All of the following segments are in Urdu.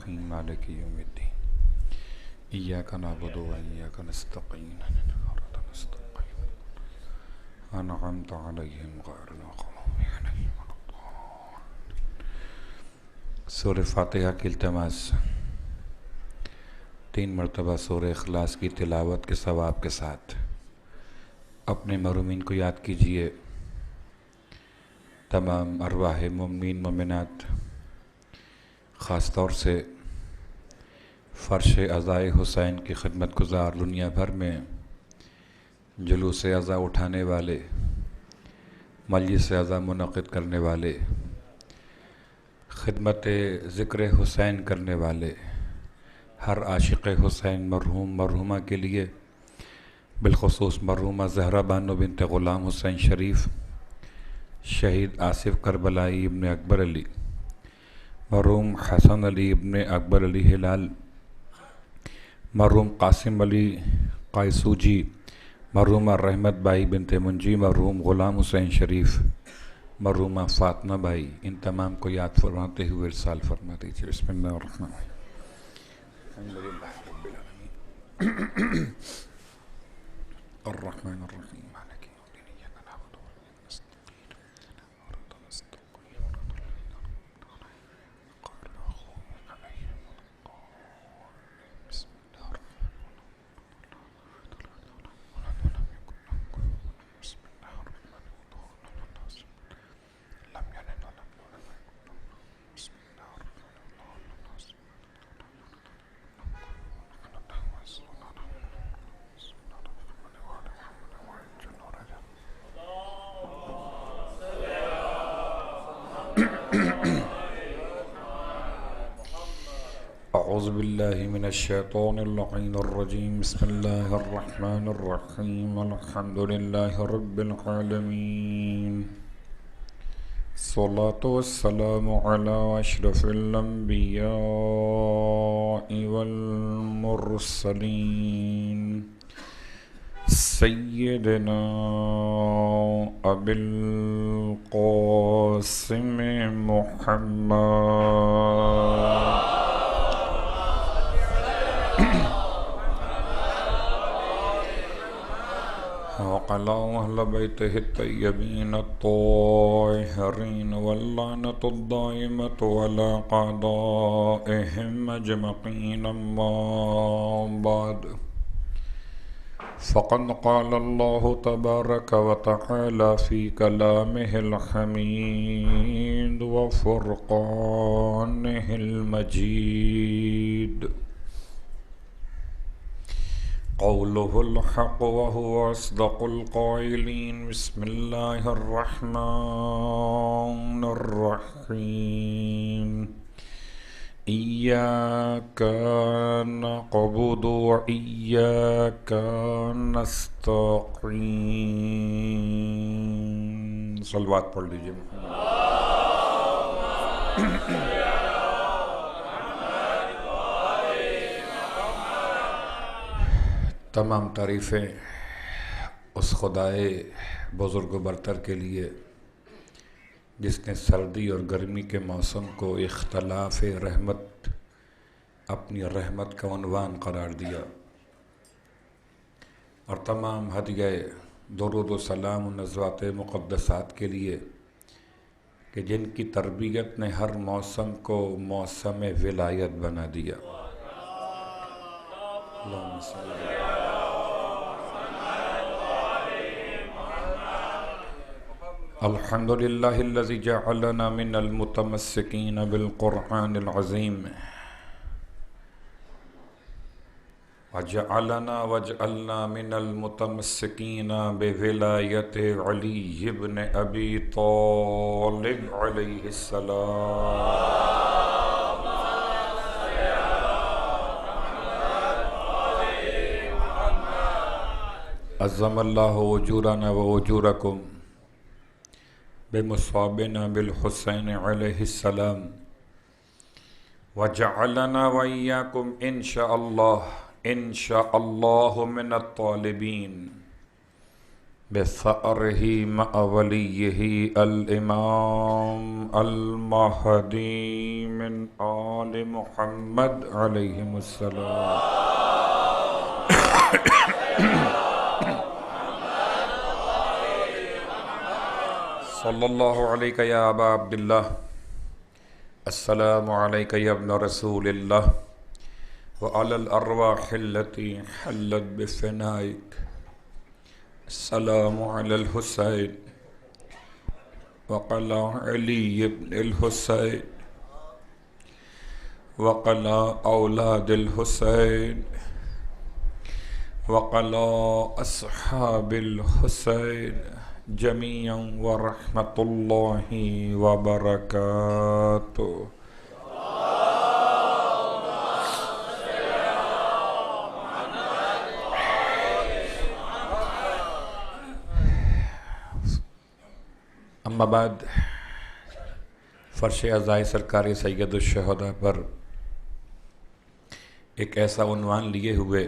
الرحیم مالک یوم الدین ایاک نعبد و ایاک نستعین اهدنا المستقیم انعمت علیہم غیر المغضوب علیہم ولا الضالین۔ سورہ فاتحہ کی التماس 3 مرتبہ سورہ اخلاص کی تلاوت کے ثواب کے ساتھ اپنے مرحومین کو یاد کیجئے۔ تمام ارواح مومنین مومنات، خاص طور سے فرش عزائے حسین کی خدمت گزار دنیا بھر میں جلوس عزا اٹھانے والے، مجلس عزا منعقد کرنے والے، خدمت ذکر حسین کرنے والے، ہر عاشق حسین مرحوم مرحومہ کے لیے، بالخصوص مرحومہ زہرا بانو بنت غلام حسین شریف، شہید آصف کربلائی ابن اکبر علی، مرحوم حسن علی ابن اکبر علی ہلال، مرحوم قاسم علی قائسوجی، مرحومہ رحمت بائی بنت منجی، مرحوم غلام حسین شریف، مرحومہ فاطمہ بائی، ان تمام کو یاد فرماتے ہوئے ارسال فرما دیجیے۔ بسم اللہ الرحمن الرحیم۔ الحمدللہ رب العالمین الرحمن الرحیم مالک یوم الدین ایاک نعبد و ایاک نستعین اهدنا الصراط المستقیم غیر المغضوب علیہم ولا الضالین۔ بسم اللہ الرحمن الرحیم۔ بسم اللہ الرحمن الرحیم۔ لم یلد ولم یولد بسم اللہ الرحمن الرحیم۔ اعوذ باللہ من الشیطان اللعین الرجیم۔ بسم اللہ الرحمن الرحیم۔ الحمد للہ رب العالمین، الصلاة والسلام علی اشرف الانبیاء والمرسلین، سیدنا ابی القاسم محمد وعلى أهل بيته الطيبين الطاهرين واللعنة الدائمة على أعدائهم أجمعين، أما بعد، فقد قال الله تبارك وتعالى في كلامه الحميد وفرقانه المجيد، قوله الحق وهو أصدق القائلين۔ بسم الله الرحمن الرحيم، إياك نعبد وإياك نستعين۔ صلوات پڑھ لیجیے۔ تمام تعریفیں اس خدائے بزرگ و برتر کے لیے جس نے سردی اور گرمی کے موسم کو اختلاف رحمت اپنی رحمت کا عنوان قرار دیا، اور تمام ہدیہ درود و سلام و نزوات مقدسات کے لیے کہ جن کی تربیت نے ہر موسم کو موسم ولایت بنا دیا۔ اللہم صلی اللہ علیہ الحمدللہ الذی جعلنا من المتمسکین بالقرآن العظیم وجعلنا من المتمسکین بولایت علی بن ابی طالب علیہ السلام۔ عظم اللہ اجورنا و اجورکم بمصابنا بالحسین علیہ السلام، وجعلنا وإياكم إن شاء الله من الطالبين بثأره مع وليه الإمام المهدي من آل محمد عليهم السلام. صلى الله عليك يا أبا عبد الله. السلام عليك يا ابن رسول الله وعلى الأرواح التي حلت بفنائك. السلام على الحسين وعلى علي بن الحسين وعلى أولاد الحسين وعلى أصحاب الحسين جميعا ورحمة الله وبركاته. اما بعد، فرش عزائے سرکار سید الشہداء پر ایک ایسا عنوان لیے ہوئے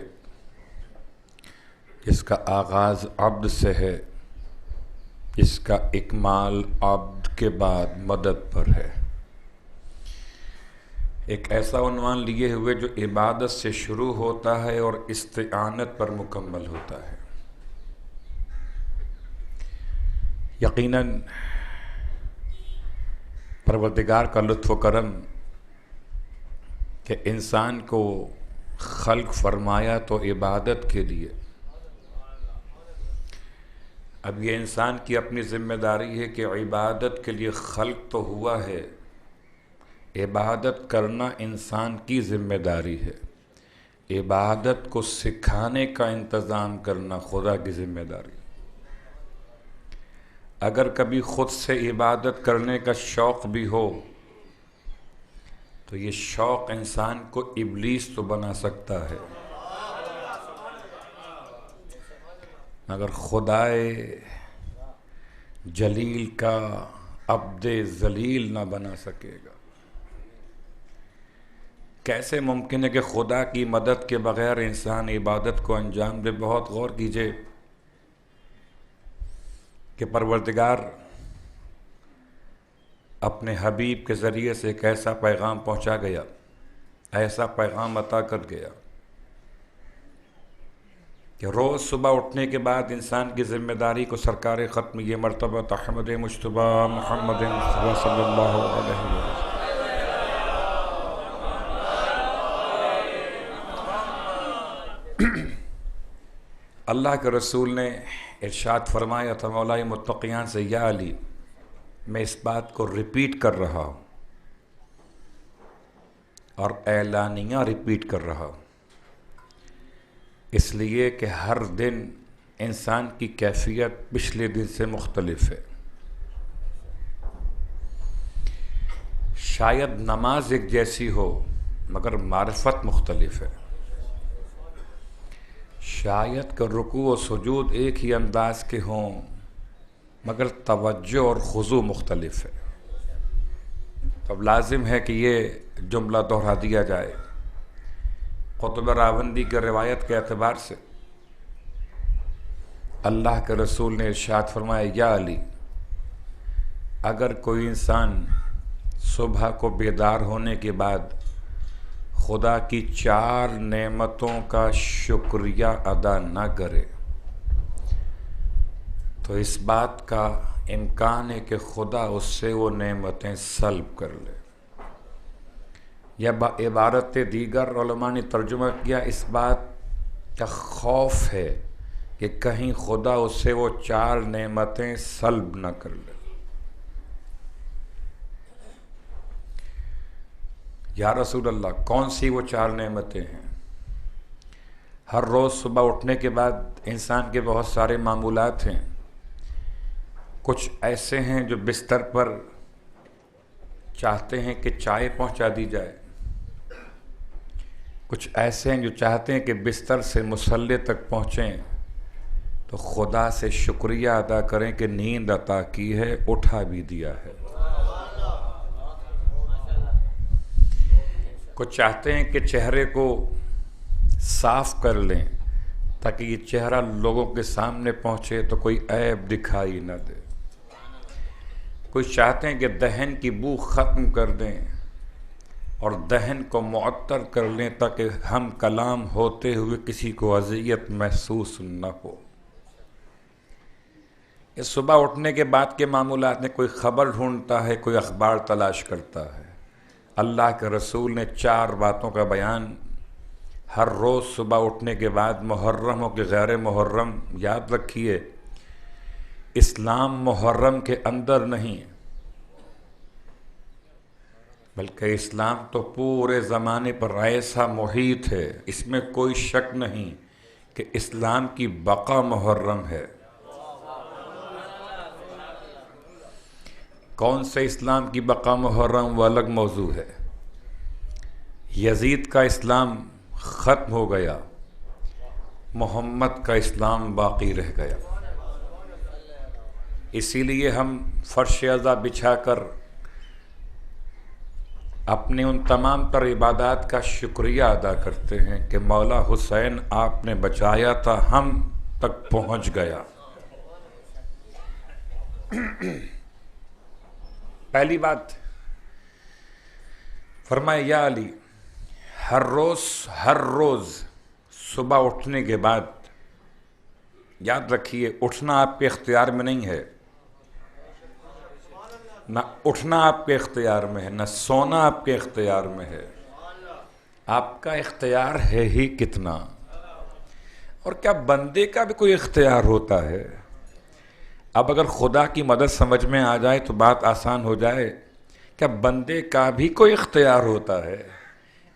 جس کا آغاز عبد سے ہے، جس کا اکمال عبد کے بعد مدد پر ہے. ایک ایسا عنوان لیے ہوئے جو عبادت سے شروع ہوتا ہے اور استعانت پر مکمل ہوتا ہے. یقیناً پروردگار کا لطف و کرم کہ انسان کو خلق فرمایا تو عبادت کے لیے. اب یہ انسان کی اپنی ذمہ داری ہے کہ عبادت کے لیے خلق تو ہوا ہے، عبادت کرنا انسان کی ذمہ داری ہے، عبادت کو سکھانے کا انتظام کرنا خدا کی ذمہ داری. اگر کبھی خود سے عبادت کرنے کا شوق بھی ہو تو یہ شوق انسان کو ابلیس تو بنا سکتا ہے، مگر خدائے جلیل کا عبد ذلیل نہ بنا سکے گا. کیسے ممکن ہے کہ خدا کی مدد کے بغیر انسان عبادت کو انجام دے؟ بہت غور کیجئے کہ پروردگار اپنے حبیب کے ذریعے سے ایک ایسا پیغام پہنچا گیا، ایسا پیغام عطا کر گیا کہ روز صبح اٹھنے کے بعد انسان کی ذمہ داری کو سرکار ختم یہ مرتبہ احمد مجتبی محمد مصطفیٰ صلی اللہ علیہ وسلم اللہ کے رسول نے ارشاد فرمایا تھا مولائے متقیان سے، یا علی میں اس بات کو ریپیٹ کر رہا ہوں اور اعلانیہ ریپیٹ کر رہا ہوں، اس لیے کہ ہر دن انسان کی کیفیت پچھلے دن سے مختلف ہے. شاید نماز ایک جیسی ہو مگر معرفت مختلف ہے، شاید کہ رکوع و سجود ایک ہی انداز کے ہوں مگر توجہ اور خضوع مختلف ہے. اب لازم ہے کہ یہ جملہ دہرا دیا جائے. قطب راوندی کے روایت کے اعتبار سے اللہ کے رسول نے ارشاد فرمایا، یا علی اگر کوئی انسان صبح کو بیدار ہونے کے بعد خدا کی 4 نعمتوں کا شکریہ ادا نہ کرے تو اس بات کا امکان ہے کہ خدا اس سے وہ نعمتیں سلب کر لے. یا عبارت دیگر علماء نے ترجمہ کیا، اس بات کا خوف ہے کہ کہیں خدا اس سے وہ 4 نعمتیں سلب نہ کر لے. یا رسول اللہ کون سی وہ 4 نعمتیں ہیں؟ ہر روز صبح اٹھنے کے بعد انسان کے بہت سارے معمولات ہیں. کچھ ایسے ہیں جو بستر پر چاہتے ہیں کہ چائے پہنچا دی جائے، کچھ ایسے ہیں جو چاہتے ہیں کہ بستر سے مصلی تک پہنچیں تو خدا سے شکریہ ادا کریں کہ نیند عطا کی ہے، اٹھا بھی دیا ہے. کچھ چاہتے ہیں کہ چہرے کو صاف کر لیں تاکہ یہ چہرہ لوگوں کے سامنے پہنچے تو کوئی عیب دکھائی نہ دے. کوئی چاہتے ہیں کہ دہن کی بو ختم کر دیں اور دہن کو معطر کر لیں تاکہ ہم کلام ہوتے ہوئے کسی کو اذیت محسوس نہ ہو. یہ صبح اٹھنے کے بعد کے معمولات میں کوئی خبر ڈھونڈتا ہے، کوئی اخبار تلاش کرتا ہے. اللہ کے رسول نے 4 باتوں کا بیان ہر روز صبح اٹھنے کے بعد، محرم ہو کہ غیر محرم. یاد رکھیے، اسلام محرم کے اندر نہیں بلکہ اسلام تو پورے زمانے پر ایسا محیط ہے، اس میں کوئی شک نہیں کہ اسلام کی بقا محرم ہے. کون سے اسلام کی بقا محرم وہ الگ موضوع ہے. یزید کا اسلام ختم ہو گیا، محمد کا اسلام باقی رہ گیا. اسی لیے ہم فرش عزا بچھا کر اپنے ان تمام تر عبادات کا شکریہ ادا کرتے ہیں کہ مولا حسین آپ نے بچایا تھا، ہم تک پہنچ گیا. پہلی بات فرمائے یا علی، ہر روز صبح اٹھنے کے بعد یاد رکھیے، اٹھنا آپ کے اختیار میں نہیں ہے، نہ اٹھنا آپ کے اختیار میں ہے، نہ سونا آپ کے اختیار میں ہے. آپ کا اختیار ہے ہی کتنا. اور کیا بندے کا بھی کوئی اختیار ہوتا ہے؟ اب اگر خدا کی مدد سمجھ میں آ جائے تو بات آسان ہو جائے. کیا بندے کا بھی کوئی اختیار ہوتا ہے؟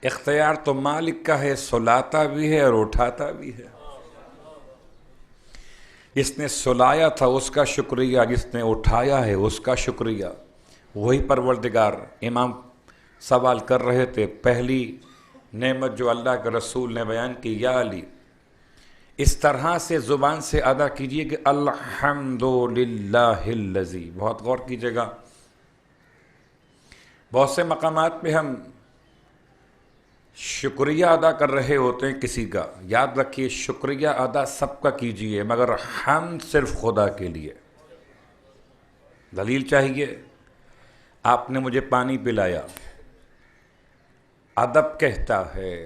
اختیار تو مالک کا ہے، سلاتا بھی ہے اور اٹھاتا بھی ہے. جس نے سلایا تھا اس کا شکریہ، جس نے اٹھایا ہے اس کا شکریہ. وہی پروردگار. امام سوال کر رہے تھے، پہلی نعمت جو اللہ کے رسول نے بیان کی، یا علی اس طرح سے زبان سے ادا کیجئے کہ الحمدللہ الذی. بہت غور کیجئے گا، بہت سے مقامات پہ ہم شکریہ ادا کر رہے ہوتے ہیں کسی کا. یاد رکھیے، شکریہ ادا سب کا کیجئے مگر حمد صرف خدا کے لیے. دلیل چاہیے؟ آپ نے مجھے پانی پلایا، ادب کہتا ہے،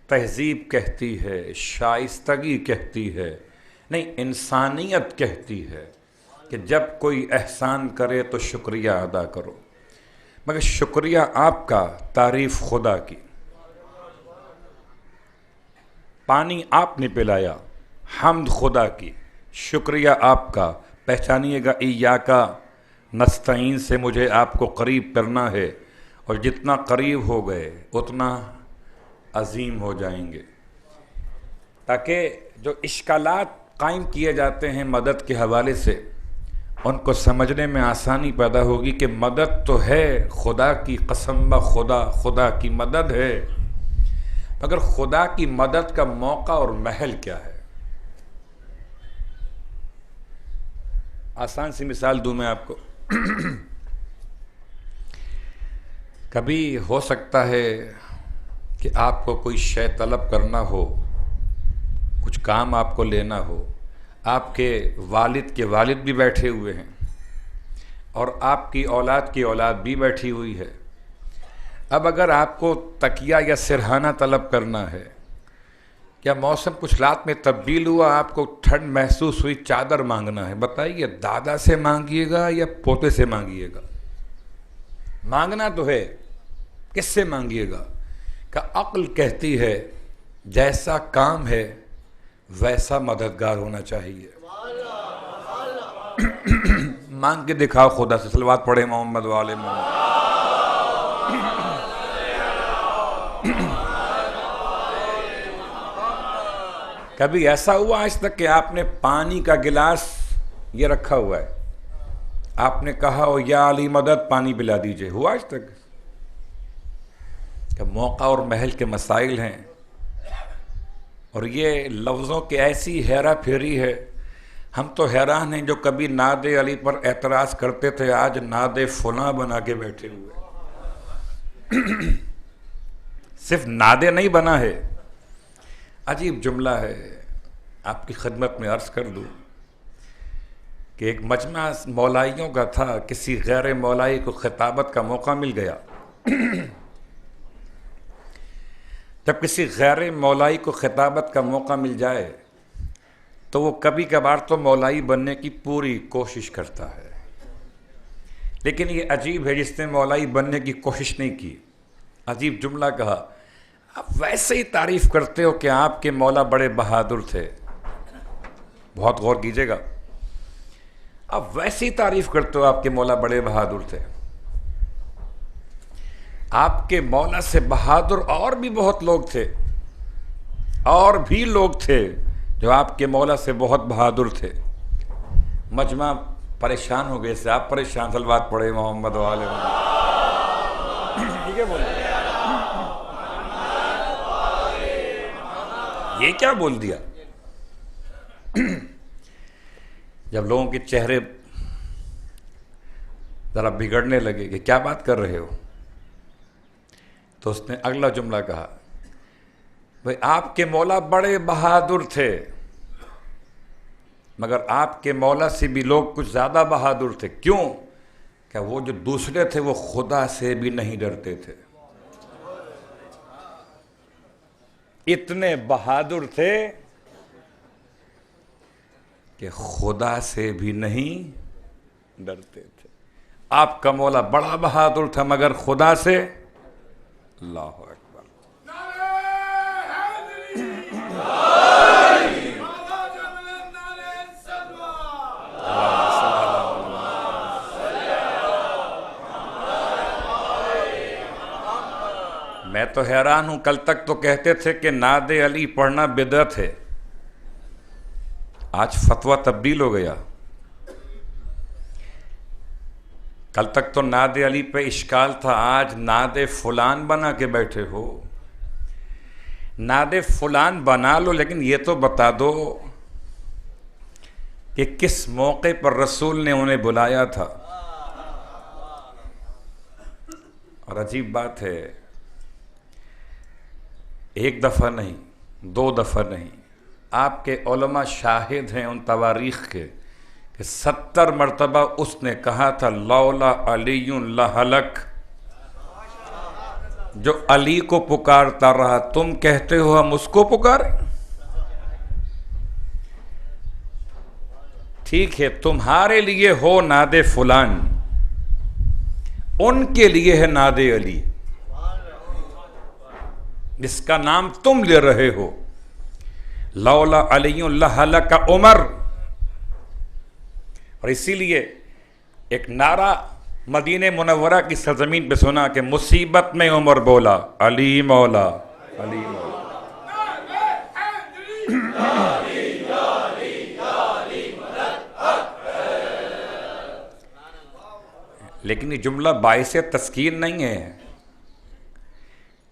تہذیب کہتی ہے، شائستگی کہتی ہے، نہیں انسانیت کہتی ہے کہ جب کوئی احسان کرے تو شکریہ ادا کرو. مگر شکریہ آپ کا، تعریف خدا کی. پانی آپ نے پلایا، حمد خدا کی، شکریہ آپ کا. پہچانیے گا، ایاکا نستعین سے مجھے آپ کو قریب کرنا ہے، اور جتنا قریب ہو گئے اتنا عظیم ہو جائیں گے. تاکہ جو اشکالات قائم کیے جاتے ہیں مدد کے حوالے سے، ان کو سمجھنے میں آسانی پیدا ہوگی کہ مدد تو ہے خدا کی، قسم بخدا خدا کی مدد ہے، مگر خدا کی مدد کا موقع اور محل کیا ہے. آسان سی مثال دوں میں آپ کو. کبھی ہو سکتا ہے کہ آپ کو کوئی شے طلب کرنا ہو، کچھ کام آپ کو لینا ہو، آپ کے والد بھی بیٹھے ہوئے ہیں اور آپ کی اولاد بھی بیٹھی ہوئی ہے. اب اگر آپ کو تکیہ یا سرہانہ طلب کرنا ہے، یا موسم کچھ رات میں تبدیل ہوا، آپ کو ٹھنڈ محسوس ہوئی، چادر مانگنا ہے، بتائیے دادا سے مانگیے گا یا پوتے سے مانگیے گا؟ مانگنا تو ہے، کس سے مانگیے گا؟ کہ عقل کہتی ہے جیسا کام ہے ویسا مددگار ہونا چاہیے. مانگ کے دکھاؤ خدا سے. صلوات پڑھے محمد والے محمد. کبھی ایسا ہوا آج تک کہ آپ نے پانی کا گلاس یہ رکھا ہوا ہے، آپ نے کہا او یا علی مدد پانی پلا دیجئے؟ ہوا آج تک؟ کہ موقع اور محل کے مسائل ہیں، اور یہ لفظوں کی ایسی ہیرا پھیری ہے. ہم تو حیران ہیں جو کبھی ناد علی پر اعتراض کرتے تھے، آج ناد فلاں بنا کے بیٹھے ہوئے. صرف ناد نہیں بنا ہے. عجیب جملہ ہے. آپ کی خدمت میں عرض کر دوں کہ ایک مجمع مولائیوں کا تھا، کسی غیر مولائی کو خطابت کا موقع مل گیا۔ جب کسی غیر مولائی کو خطابت کا موقع مل جائے تو وہ کبھی کبھار تو مولائی بننے کی پوری کوشش کرتا ہے، لیکن یہ عجیب ہے جس نے مولائی بننے کی کوشش نہیں کی۔ عجیب جملہ کہا، آپ ویسے ہی تعریف کرتے ہو کہ آپ کے مولا بڑے بہادر تھے۔ بہت غور کیجیے گا، آپ ویسے ہی تعریف کرتے ہو آپ کے مولا بڑے بہادر تھے۔ آپ کے مولا سے بہادر اور بھی بہت لوگ تھے، اور بھی لوگ تھے جو آپ کے مولا سے بہت بہادر تھے۔ مجمع پریشان ہو گئے، سے آپ پریشان، صلوات پڑھے محمد و آل محمد۔ ٹھیک ہے بولے، یہ کیا بول دیا؟ جب لوگوں کے چہرے ذرا بگڑنے لگے کہ کیا بات کر رہے ہو، تو اس نے اگلا جملہ کہا، بھئی آپ کے مولا بڑے بہادر تھے، مگر آپ کے مولا سے بھی لوگ کچھ زیادہ بہادر تھے۔ کیوں؟ کہ وہ جو دوسرے تھے وہ خدا سے بھی نہیں ڈرتے تھے، اتنے بہادر تھے کہ خدا سے بھی نہیں ڈرتے تھے۔ آپ کا مولا بڑا بہادر تھا مگر خدا سے، اللہ اکبر، میں تو حیران ہوں، کل تک تو کہتے تھے کہ نعت علی پڑھنا بدعت ہے، آج فتویٰ تبدیل ہو گیا۔ کل تک تو نعت علی پہ اشکال تھا، آج نعت فلان بنا کے بیٹھے ہو۔ نعت فلان بنا لو، لیکن یہ تو بتا دو کہ کس موقع پر رسول نے انہیں بلایا تھا۔ اور عجیب بات ہے، ایک دفعہ نہیں، دو دفعہ نہیں، آپ کے علماء شاہد ہیں ان تواریخ کے کہ 70 مرتبہ اس نے کہا تھا لولا علی لہلک۔ جو علی کو پکارتا رہا، تم کہتے ہو ہم اس کو پکاریں؟ ٹھیک ہے، تمہارے لیے ہو نعت فلان، ان کے لیے ہے نعت علی جس کا نام تم لے رہے ہو۔ لولا علی لہلک عمر، اور اسی لیے ایک نعرہ مدینہ منورہ کی سرزمین پہ سنا کہ مصیبت میں عمر بولا علی مولا، علی مولا۔ لیکن یہ جملہ باعث تسکین نہیں ہے،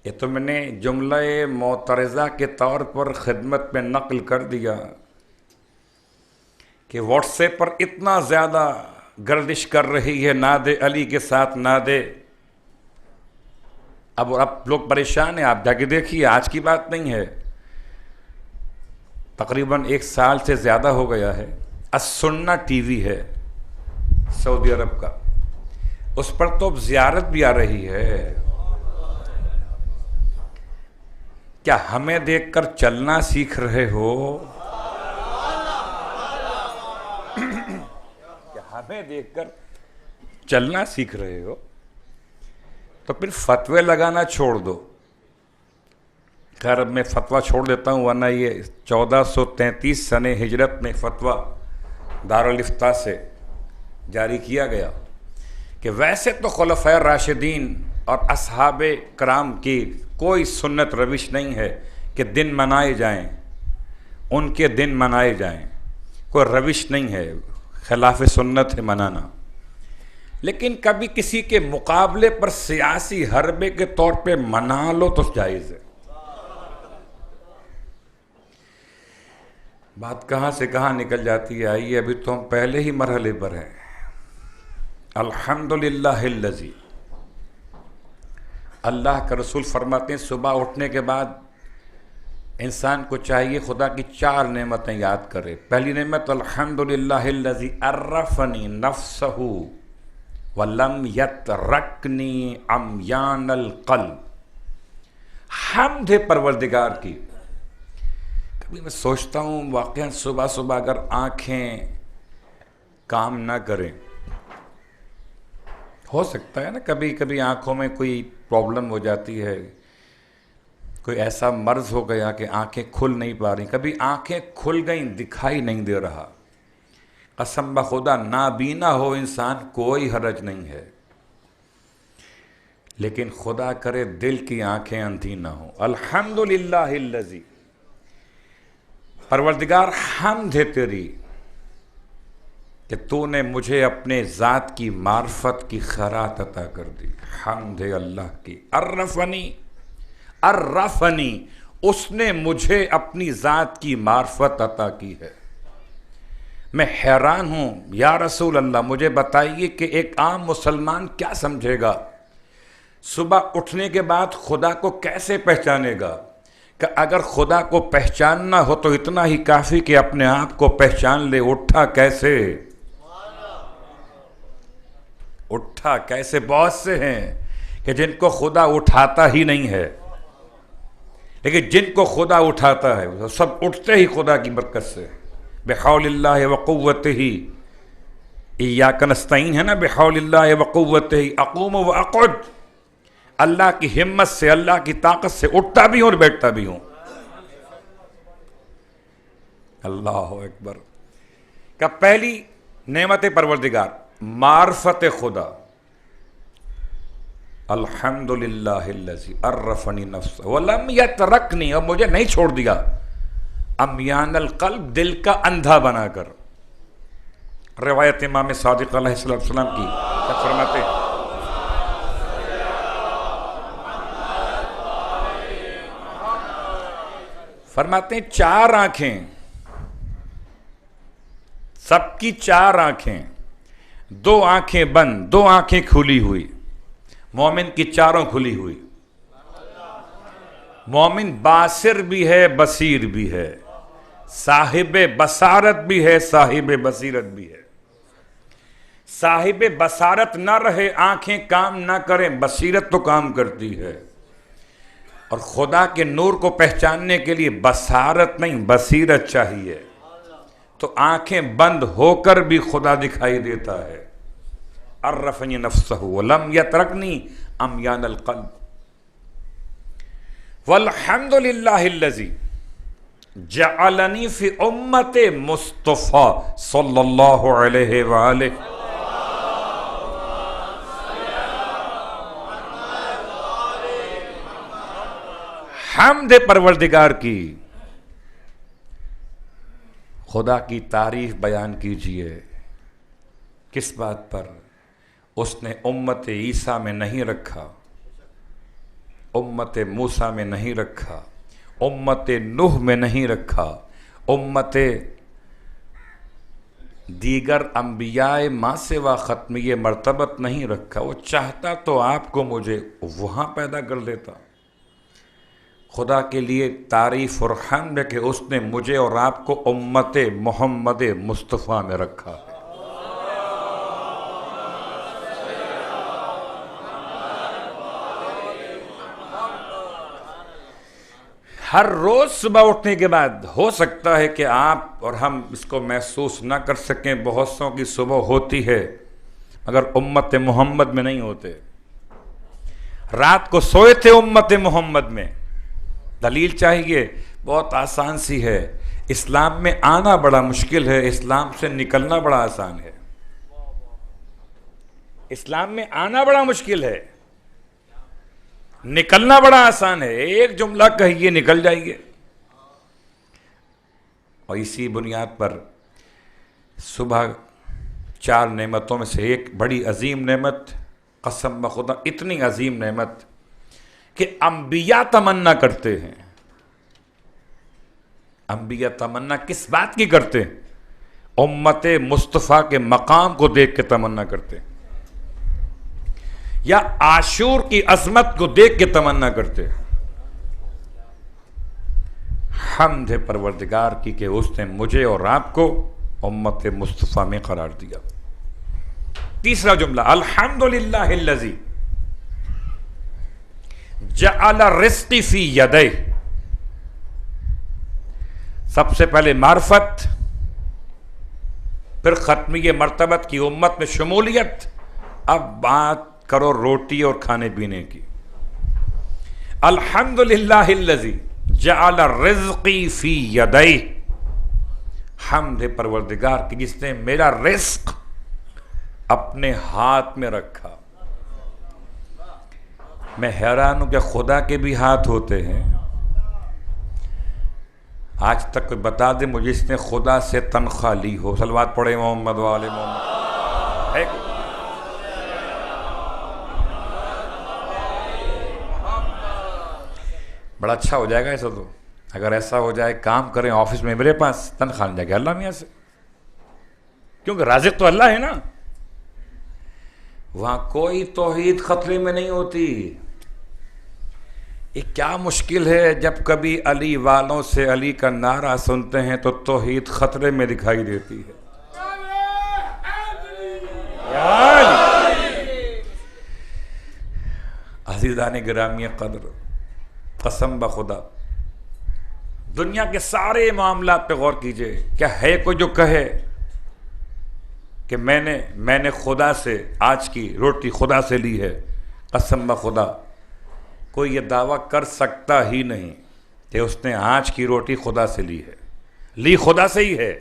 یہ تو میں نے جملہ معترضہ کے طور پر خدمت میں نقل کر دیا کہ واٹس ایپ پر اتنا زیادہ گردش کر رہی ہے نعت علی کے ساتھ نعت۔ اب لوگ پریشان ہیں، آپ جا کے دیکھیے، آج کی بات نہیں ہے، تقریباً 1 سال سے زیادہ ہو گیا ہے، السنہ ٹی وی ہے سعودی عرب کا، اس پر تو اب زیارت بھی آ رہی ہے۔ کیا ہمیں دیکھ کر چلنا سیکھ رہے ہو؟ کیا ہمیں دیکھ کر چلنا سیکھ رہے ہو؟ تو پھر فتوے لگانا چھوڑ دو۔ خیر اب میں فتویٰ چھوڑ دیتا ہوں، ورنہ یہ 1433 سنہ ہجرت میں فتویٰ دارالافتاء سے جاری کیا گیا کہ ویسے تو خلفائے راشدین اور اصحاب کرام کی کوئی سنت روش نہیں ہے کہ دن منائے جائیں، ان کے دن منائے جائیں، کوئی روش نہیں ہے، خلاف سنت ہے منانا، لیکن کبھی کسی کے مقابلے پر سیاسی حربے کے طور پہ منا لو تو جائز ہے۔ بات کہاں سے کہاں نکل جاتی ہے، آئیے ابھی تو ہم پہلے ہی مرحلے پر ہیں۔ الحمدللہ الذی، اللہ کا رسول فرماتے ہیں صبح اٹھنے کے بعد انسان کو چاہیے خدا کی 4 نعمتیں یاد کرے. پہلی نعمت الحمدللہ الذی عرفنی نفسہ ولم یترکنی عمیان القلب. حمد ہے پروردگار کی. کبھی میں سوچتا ہوں واقعا صبح صبح اگر آنکھیں کام نہ کریں، ہو سکتا ہے نا کبھی کبھی آنکھوں میں کوئی پرابلم ہو جاتی ہے، کوئی ایسا مرض ہو گیا کہ آنکھیں کھل نہیں پا رہی. کبھی آنکھیں کھل گئیں دکھائی نہیں دے رہا، قسم بخدا نابینا ہو انسان کوئی حرج نہیں ہے، لیکن خدا کرے دل کی آنکھیں اندھی نہ ہوں. الحمدللہ الذی، پروردگار حمد ہے تیری کہ تو نے مجھے اپنے ذات کی معرفت کی خیرات عطا کر دی. حمد ہے اللہ کی. عرفنی، اس نے مجھے اپنی ذات کی معرفت عطا کی ہے. میں حیران ہوں یا رسول اللہ مجھے بتائیے کہ ایک عام مسلمان کیا سمجھے گا، صبح اٹھنے کے بعد خدا کو کیسے پہچانے گا؟ کہ اگر خدا کو پہچاننا ہو تو اتنا ہی کافی کہ اپنے آپ کو پہچان لے. اٹھا کیسے؟ بہت سے ہیں کہ جن کو خدا اٹھاتا ہی نہیں ہے، لیکن جن کو خدا اٹھاتا ہے وہ سب اٹھتے ہی خدا کی برکت سے. بحول اللہ وقوتہ، ایاک نستعین ہے نا، بحول اللہ وقوتہ اقوم واقعد. اللہ کی ہمت سے، اللہ کی طاقت سے اٹھتا بھی ہوں اور بیٹھتا بھی ہوں. اللہ اکبر. کہ پہلی نعمت پروردگار معرفت خدا. الحمدللہ الذی عرفنی نفسہ ولم یترکنی، اور مجھے نہیں چھوڑ دیا عمیان القلب، دل کا اندھا بنا کر. روایت امام صادق علیہ السلام کی فرماتے ہیں 4 آنکھیں، سب کی 4 آنکھیں، 2 آنکھیں بند، 2 آنکھیں کھلی ہوئی. مومن کی 4 کھلی ہوئی. مومن باصر بھی ہے بصیر بھی ہے، صاحب بصارت بھی ہے صاحب بصیرت بھی ہے. صاحب بصارت نہ رہے، آنکھیں کام نہ کریں، بصیرت تو کام کرتی ہے. اور خدا کے نور کو پہچاننے کے لیے بصارت نہیں بصیرت چاہیے. تو آنکھیں بند ہو کر بھی خدا دکھائی دیتا ہے. عرفنی نفسہ ولم یترکنی عمیان القلب. والحمدللہ الذی جعلنی فی امت مصطفیٰ صلی اللہ علیہ وآلہ. حمد پروردگار کی. خدا کی تعریف بیان کیجئے. کس بات پر؟ اس نے امت عیسیٰ میں نہیں رکھا، امت موسیٰ میں نہیں رکھا، امت نوح میں نہیں رکھا، امت دیگر انبیاء ما سوا ختمی مرتبت نہیں رکھا. وہ چاہتا تو آپ کو مجھے وہاں پیدا کر دیتا. خدا کے لیے تعریف اور حمد ہے کہ اس نے مجھے اور آپ کو امت محمد مصطفیٰ میں رکھا ہے. ہر روز صبح اٹھنے کے بعد ہو سکتا ہے کہ آپ اور ہم اس کو محسوس نہ کر سکیں، بہت سوں کی صبح ہوتی ہے مگر امت محمد میں نہیں ہوتے. رات کو سوئے تھے امت محمد میں. دلیل چاہیے؟ بہت آسان سی ہے. اسلام میں آنا بڑا مشکل ہے، اسلام سے نکلنا بڑا آسان ہے. اسلام میں آنا بڑا مشکل ہے، نکلنا بڑا آسان ہے. ایک جملہ کہیے نکل جائیے. اور اسی بنیاد پر صبح 4 نعمتوں میں سے ایک بڑی عظیم نعمت، قسم بخدا اتنی عظیم نعمت کہ انبیاء تمنا کرتے ہیں. انبیاء تمنا کس بات کی کرتے ہیں؟ امت مصطفیٰ کے مقام کو دیکھ کے تمنا کرتے ہیں، یا عاشور کی عظمت کو دیکھ کے تمنا کرتے ہیں. حمد ہے پروردگار کی کہ اس نے مجھے اور آپ کو امت مصطفیٰ میں قرار دیا۔ تیسرا جملہ الحمدللہ الذی جعل رزقی فی یدیہ، سب سے پہلے معرفت، پھر ختمیہ مرتبت کی امت میں شمولیت، اب بات کرو روٹی اور کھانے پینے کی۔ الحمدللہ الذی جعل رزقی فی یدیہ، حمد ہے پروردگار کی جس نے میرا رزق اپنے ہاتھ میں رکھا۔ میں حیران ہوں کہ خدا کے بھی ہاتھ ہوتے ہیں؟ آج تک کوئی بتا دے مجھے اس نے خدا سے تنخواہ لی ہو؟ صلوات پڑھے محمد و آل محمد۔ ہے کوئی؟ بڑا اچھا ہو جائے گا ایسا، تو اگر ایسا ہو جائے کام کریں آفس میں میرے پاس تنخواہ لے جائے گا اللہ میاں سے، کیونکہ رازق تو اللہ ہے نا۔ وہاں کوئی توحید خطرے میں نہیں ہوتی۔ یہ کیا مشکل ہے جب کبھی علی والوں سے علی کا نعرہ سنتے ہیں تو توحید خطرے میں دکھائی دیتی ہے۔ عزیزان گرامی قدر، قسم بخدا دنیا کے سارے معاملات پہ غور کیجئے، کیا ہے کوئی جو کہے کہ میں نے خدا سے آج کی روٹی خدا سے لی ہے؟ قسم بخدا کوئی یہ دعویٰ کر سکتا ہی نہیں کہ اس نے آج کی روٹی خدا سے لی ہے۔ لی خدا سے ہی ہے،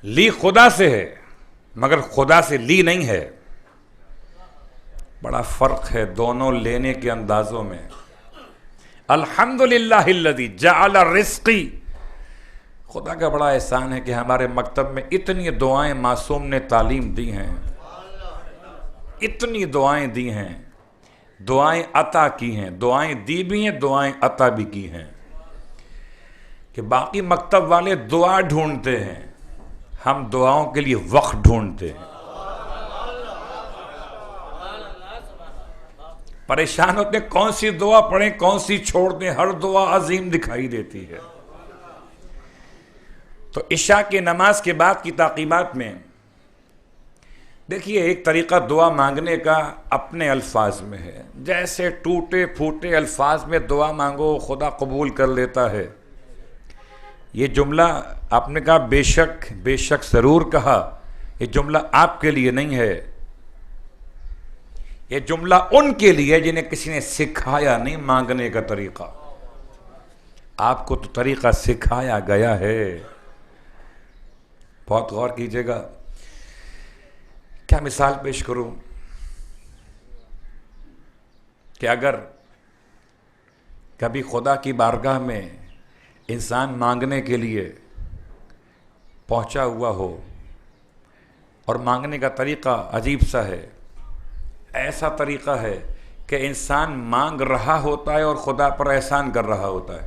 لی خدا سے ہے، مگر خدا سے لی نہیں ہے۔ بڑا فرق ہے دونوں لینے کے اندازوں میں۔ الحمدللہ الذی جعل رزقی، خدا کا بڑا احسان ہے کہ ہمارے مکتب میں اتنی دعائیں معصوم نے تعلیم دی ہیں، اتنی دعائیں دی ہیں، دعائیں عطا کی ہیں، دعائیں دی بھی ہیں، دعائیں عطا بھی کی ہیں، کہ باقی مکتب والے دعا ڈھونڈتے ہیں، ہم دعاؤں کے لیے وقت ڈھونڈتے ہیں۔ پریشان ہوتے ہیں کون سی دعا پڑھیں کون سی چھوڑ دیں، ہر دعا عظیم دکھائی دیتی ہے۔ تو عشاء کی نماز کے بعد کی تعقیبات میں دیکھیے ایک طریقہ دعا مانگنے کا اپنے الفاظ میں ہے، جیسے ٹوٹے پھوٹے الفاظ میں دعا مانگو خدا قبول کر لیتا ہے۔ یہ جملہ آپ نے کہا بے شک ضرور کہا، یہ جملہ آپ کے لیے نہیں ہے، یہ جملہ ان کے لیے جنہیں کسی نے سکھایا نہیں مانگنے کا طریقہ۔ آپ کو تو طریقہ سکھایا گیا ہے۔ بہت غور کیجئے گا، کیا مثال پیش کروں کہ اگر کبھی خدا کی بارگاہ میں انسان مانگنے کے لیے پہنچا ہوا ہو اور مانگنے کا طریقہ عجیب سا ہے، ایسا طریقہ ہے کہ انسان مانگ رہا ہوتا ہے اور خدا پر احسان کر رہا ہوتا ہے،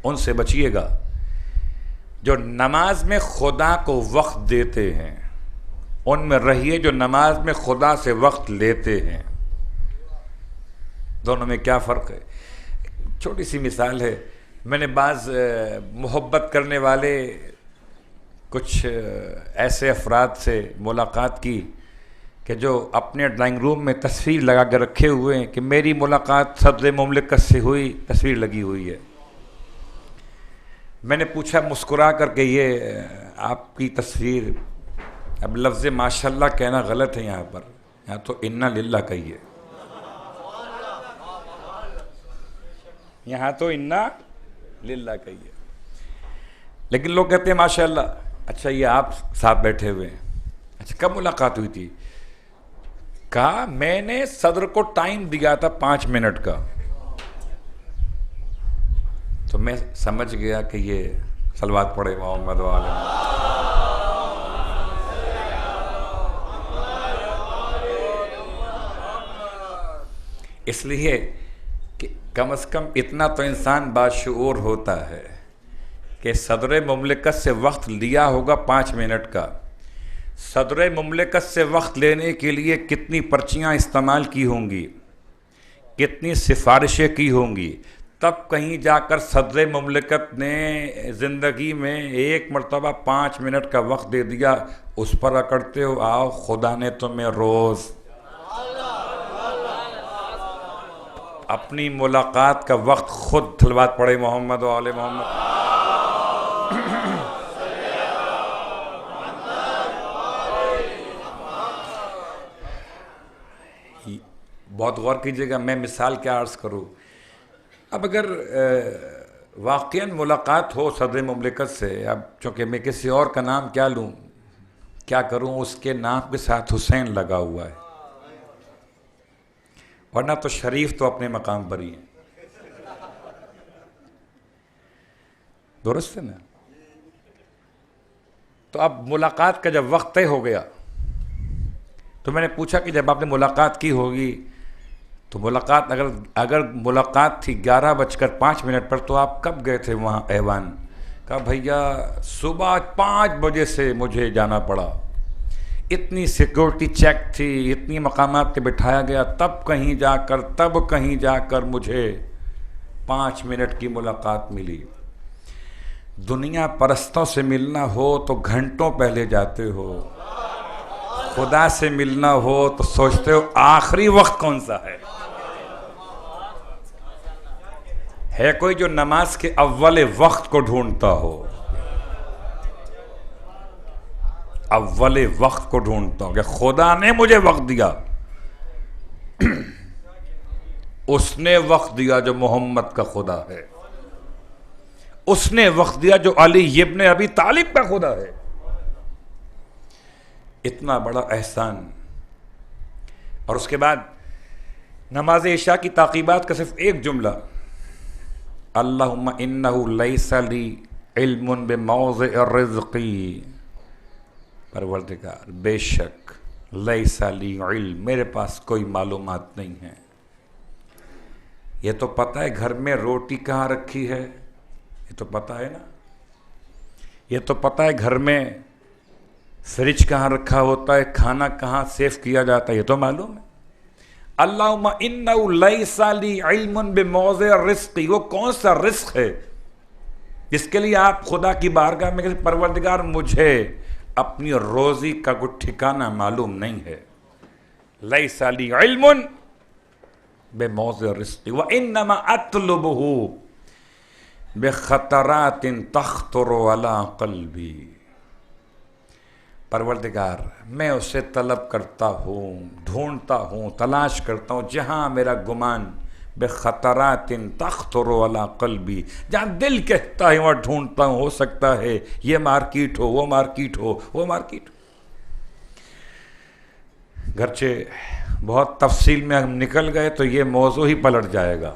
ان سے بچیے گا۔ جو نماز میں خدا کو وقت دیتے ہیں ان میں رہیے، جو نماز میں خدا سے وقت لیتے ہیں، دونوں میں کیا فرق ہے؟ چھوٹی سی مثال ہے، میں نے بعض محبت کرنے والے کچھ ایسے افراد سے ملاقات کی کہ جو اپنے ڈرائنگ روم میں تصویر لگا کر رکھے ہوئے ہیں کہ میری ملاقات صدر مملکت سے ہوئی، تصویر لگی ہوئی ہے۔ میں نے پوچھا مسکرا کر کہ یہ آپ کی تصویر، اب لفظ ماشاءاللہ کہنا غلط ہے یہاں پر، یہاں تو انا للہ کہیے، یہاں تو انا للہ کہیے، لیکن لوگ کہتے ہیں ماشاءاللہ۔ اچھا یہ آپ ساتھ بیٹھے ہوئے ہیں، اچھا کب ملاقات ہوئی تھی؟ کہا میں نے صدر کو ٹائم دیا تھا 5 منٹ کا، تو میں سمجھ گیا کہ یہ صلوات پڑھے محمد و آل محمد۔ اس لیے کہ کم از کم اتنا تو انسان باشعور ہوتا ہے کہ صدر مملکت سے وقت لیا ہوگا 5 منٹ کا، صدر مملکت سے وقت لینے کے لیے کتنی پرچیاں استعمال کی ہوں گی، کتنی سفارشیں کی ہوں گی، تب کہیں جا کر صدر مملکت نے زندگی میں ایک مرتبہ 5 منٹ کا وقت دے دیا، اس پر اکڑتے ہو آؤ خدا نے تمہیں روز اپنی ملاقات کا وقت خود دھلوات پڑے محمد و آل محمد۔ بہت غور کیجئے گا، میں مثال کیا عرض کروں۔ اب اگر واقعاً ملاقات ہو صدر مملکت سے، اب چونکہ میں کسی اور کا نام کیا لوں، کیا کروں، اس کے نام کے ساتھ حسین لگا ہوا ہے، ورنہ تو شریف تو اپنے مقام پر ہی ہیں، درست ہے نا؟ تو اب ملاقات کا جب وقت طے ہو گیا تو میں نے پوچھا کہ جب آپ نے ملاقات کی ہوگی تو ملاقات اگر ملاقات تھی 11:05 پر، تو آپ کب گئے تھے وہاں ایوان؟ کہا بھیا صبح 5 بجے سے مجھے جانا پڑا، اتنی سیکورٹی چیک تھی، اتنی مقامات پہ بٹھایا گیا، تب کہیں جا کر مجھے 5 منٹ کی ملاقات ملی۔ دنیا پرستوں سے ملنا ہو تو گھنٹوں پہلے جاتے ہو، خدا سے ملنا ہو تو سوچتے ہو آخری وقت کون سا ہے کوئی جو نماز کے اول وقت کو ڈھونڈتا ہو، اول وقت کو ڈھونڈتا ہو کہ خدا نے مجھے وقت دیا، اس نے وقت دیا جو محمد کا خدا ہے، اس نے وقت دیا جو علی ابن ابی طالب کا خدا ہے۔ اتنا بڑا احسان۔ اور اس کے بعد نماز عشاء کی تعقیبات کا صرف ایک جملہ، اللہم انہ لیس لی علم بموضع رزقی، پروردگار بے شک لیس لی علم، میرے پاس کوئی معلومات نہیں ہے، یہ تو پتہ ہے گھر میں روٹی کہاں رکھی ہے، یہ تو پتہ ہے نا، یہ تو پتہ ہے گھر میں فریج کہاں رکھا ہوتا ہے، کھانا کہاں سیف کیا جاتا ہے، یہ تو معلوم ہے۔ اللہم انہ لیس لی علم بموضع رزقی، وہ کون سا رزق ہے جس کے لیے آپ خدا کی بارگاہ میں کہتے پروردگار مجھے اپنی روزی کا کوئی ٹھکانہ معلوم نہیں ہے، لیس لی علم بموضع رزقی وانما اطلبہ بخطرات تخطر علی قلبی، پروردگار میں اسے طلب کرتا ہوں، ڈھونڈتا ہوں، تلاش کرتا ہوں جہاں میرا گمان بخطرات تخطر علی قلبی، جہاں دل کہتا ہے وہاں ڈھونڈتا ہوں، ہو سکتا ہے یہ مارکیٹ ہو، وہ مارکیٹ ہو، وہ مارکیٹ ہو۔ گرچہ بہت تفصیل میں ہم نکل گئے تو یہ موضوع ہی پلٹ جائے گا،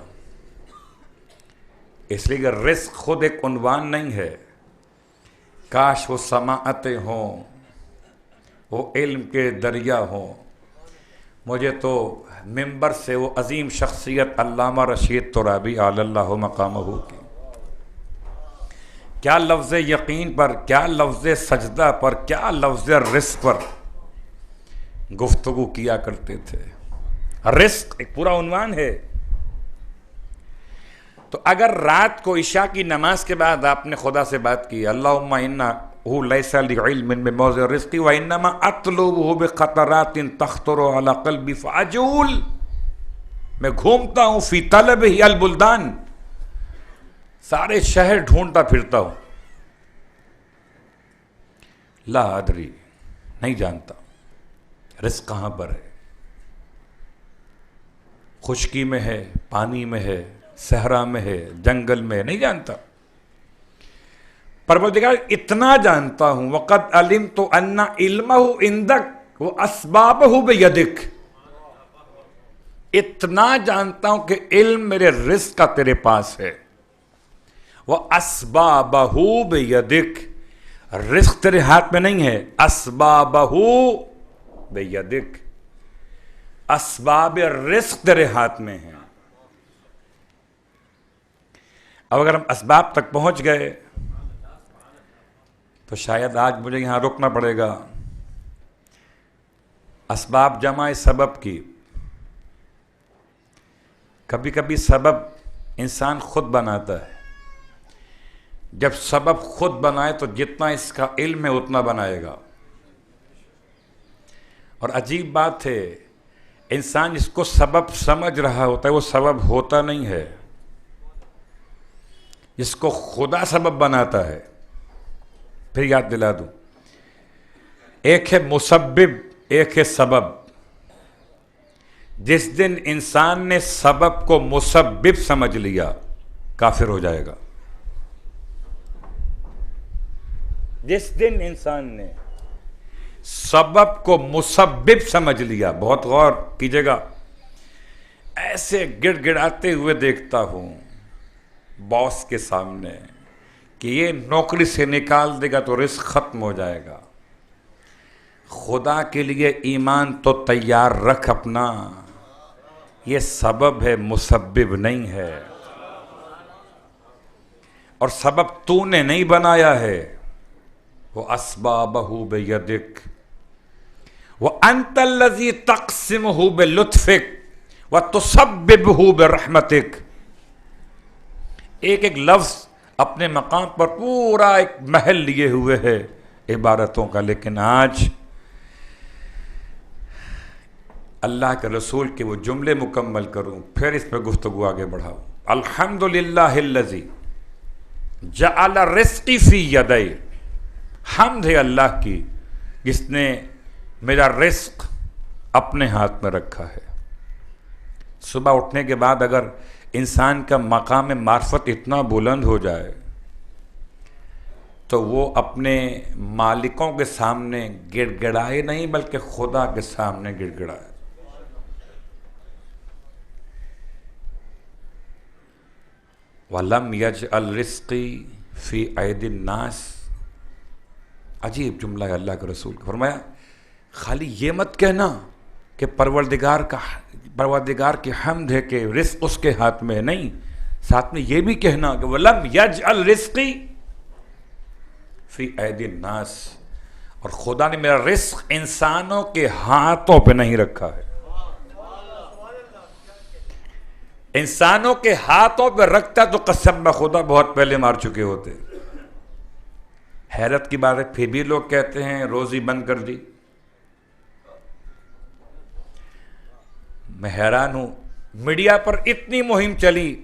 اس لیے کہ رزق خود ایک عنوان نہیں ہے، کاش وہ سماعتیں ہوں، وہ علم کے دریا ہوں۔ مجھے تو ممبر سے وہ عظیم شخصیت علامہ رشید ترابی علی اللہ مقامہ کی کیا لفظ یقین پر، کیا لفظ سجدہ پر، کیا لفظ رزق پر گفتگو کیا کرتے تھے۔ رزق ایک پورا عنوان ہے، تو اگر رات کو عشاء کی نماز کے بعد آپ نے خدا سے بات کی اللہم انہ لیس لی علم بموضع رزقی وانما اطلبہ بخطرات تخطر علی قلبی فاجول، میں گھومتا ہوں فی طلبہ البلدان، سارے شہر ڈھونڈتا پھرتا ہوں، لا ادری، نہیں جانتا رزق کہاں پر ہے، خشکی میں ہے، پانی میں ہے، صحرا میں ہے، جنگل میں ہے، نہیں جانتا۔ پروردگار اتنا جانتا ہوں وقد علمت ان علمہ عندک واسبابہ بیدک، اتنا جانتا ہوں کہ علم میرے رزق کا تیرے پاس ہے، واسبابہ بیدک، رزق تیرے ہاتھ میں نہیں ہے، اسبابہ بیدک، اسباب رزق تیرے ہاتھ میں ہیں۔ اب اگر ہم اسباب تک پہنچ گئے تو شاید آج مجھے یہاں رکنا پڑے گا۔ اسباب جمع سبب کی، کبھی کبھی سبب انسان خود بناتا ہے. جب سبب خود بنائے تو جتنا اس کا علم ہے اتنا بنائے گا. اور عجیب بات ہے، انسان جس کو سبب سمجھ رہا ہوتا ہے وہ سبب ہوتا نہیں ہے، جس کو خدا سبب بناتا ہے. پھر یاد دلا دوں، ایک ہے مسبب، ایک ہے سبب. جس دن انسان نے سبب کو مسبب سمجھ لیا کافر ہو جائے گا. جس دن انسان نے سبب کو مسبب سمجھ لیا، بہت غور کیجیے گا، ایسے گڑ گڑاتے ہوئے دیکھتا ہوں باس کے سامنے کہ یہ نوکری سے نکال دے گا تو رزق ختم ہو جائے گا. خدا کے لیے ایمان تو تیار رکھ اپنا، یہ سبب ہے مسبب نہیں ہے. اور سبب تو نے نہیں بنایا ہے، وہ اسبابہ بیدک وانت الذی تقسمہ بلطفک وتسببہ برحمتک. ایک ایک لفظ اپنے مقام پر پورا ایک محل لیے ہوئے ہے عبارتوں کا. لیکن آج اللہ کے رسول کے وہ جملے مکمل کروں، پھر اس پہ گفتگو آگے بڑھاؤں. الحمدللہ الذی جعل رزقی فی یدی. حمد ہے اللہ کی جس نے میرا رزق اپنے ہاتھ میں رکھا ہے. صبح اٹھنے کے بعد اگر انسان کا مقام معرفت اتنا بلند ہو جائے تو وہ اپنے مالکوں کے سامنے گڑ گڑائے نہیں بلکہ خدا کے سامنے گڑ گڑائے. وَلَمْ يَجْعَلْ رِزْقِي فِي أَيْدِي النَّاسِ. عجیب جملہ ہے اللہ کے رسول کا. فرمایا خالی یہ مت کہنا کہ پروردگار کی حمد ہے کہ رزق اس کے ہاتھ میں ہے، نہیں، ساتھ میں یہ بھی کہنا کہ وَلَمْ يَجْعَلْ رِزْقِي فِي أَيْدِي النَّاسِ. اور خدا نے میرا رزق انسانوں کے ہاتھوں پہ نہیں رکھا ہے. انسانوں کے ہاتھوں پہ رکھتا تو قسم خدا بہت پہلے مار چکے ہوتے. حیرت کی بات ہے پھر بھی لوگ کہتے ہیں روزی بند کر دی. میں حیران ہوں، میڈیا پر اتنی مہم چلی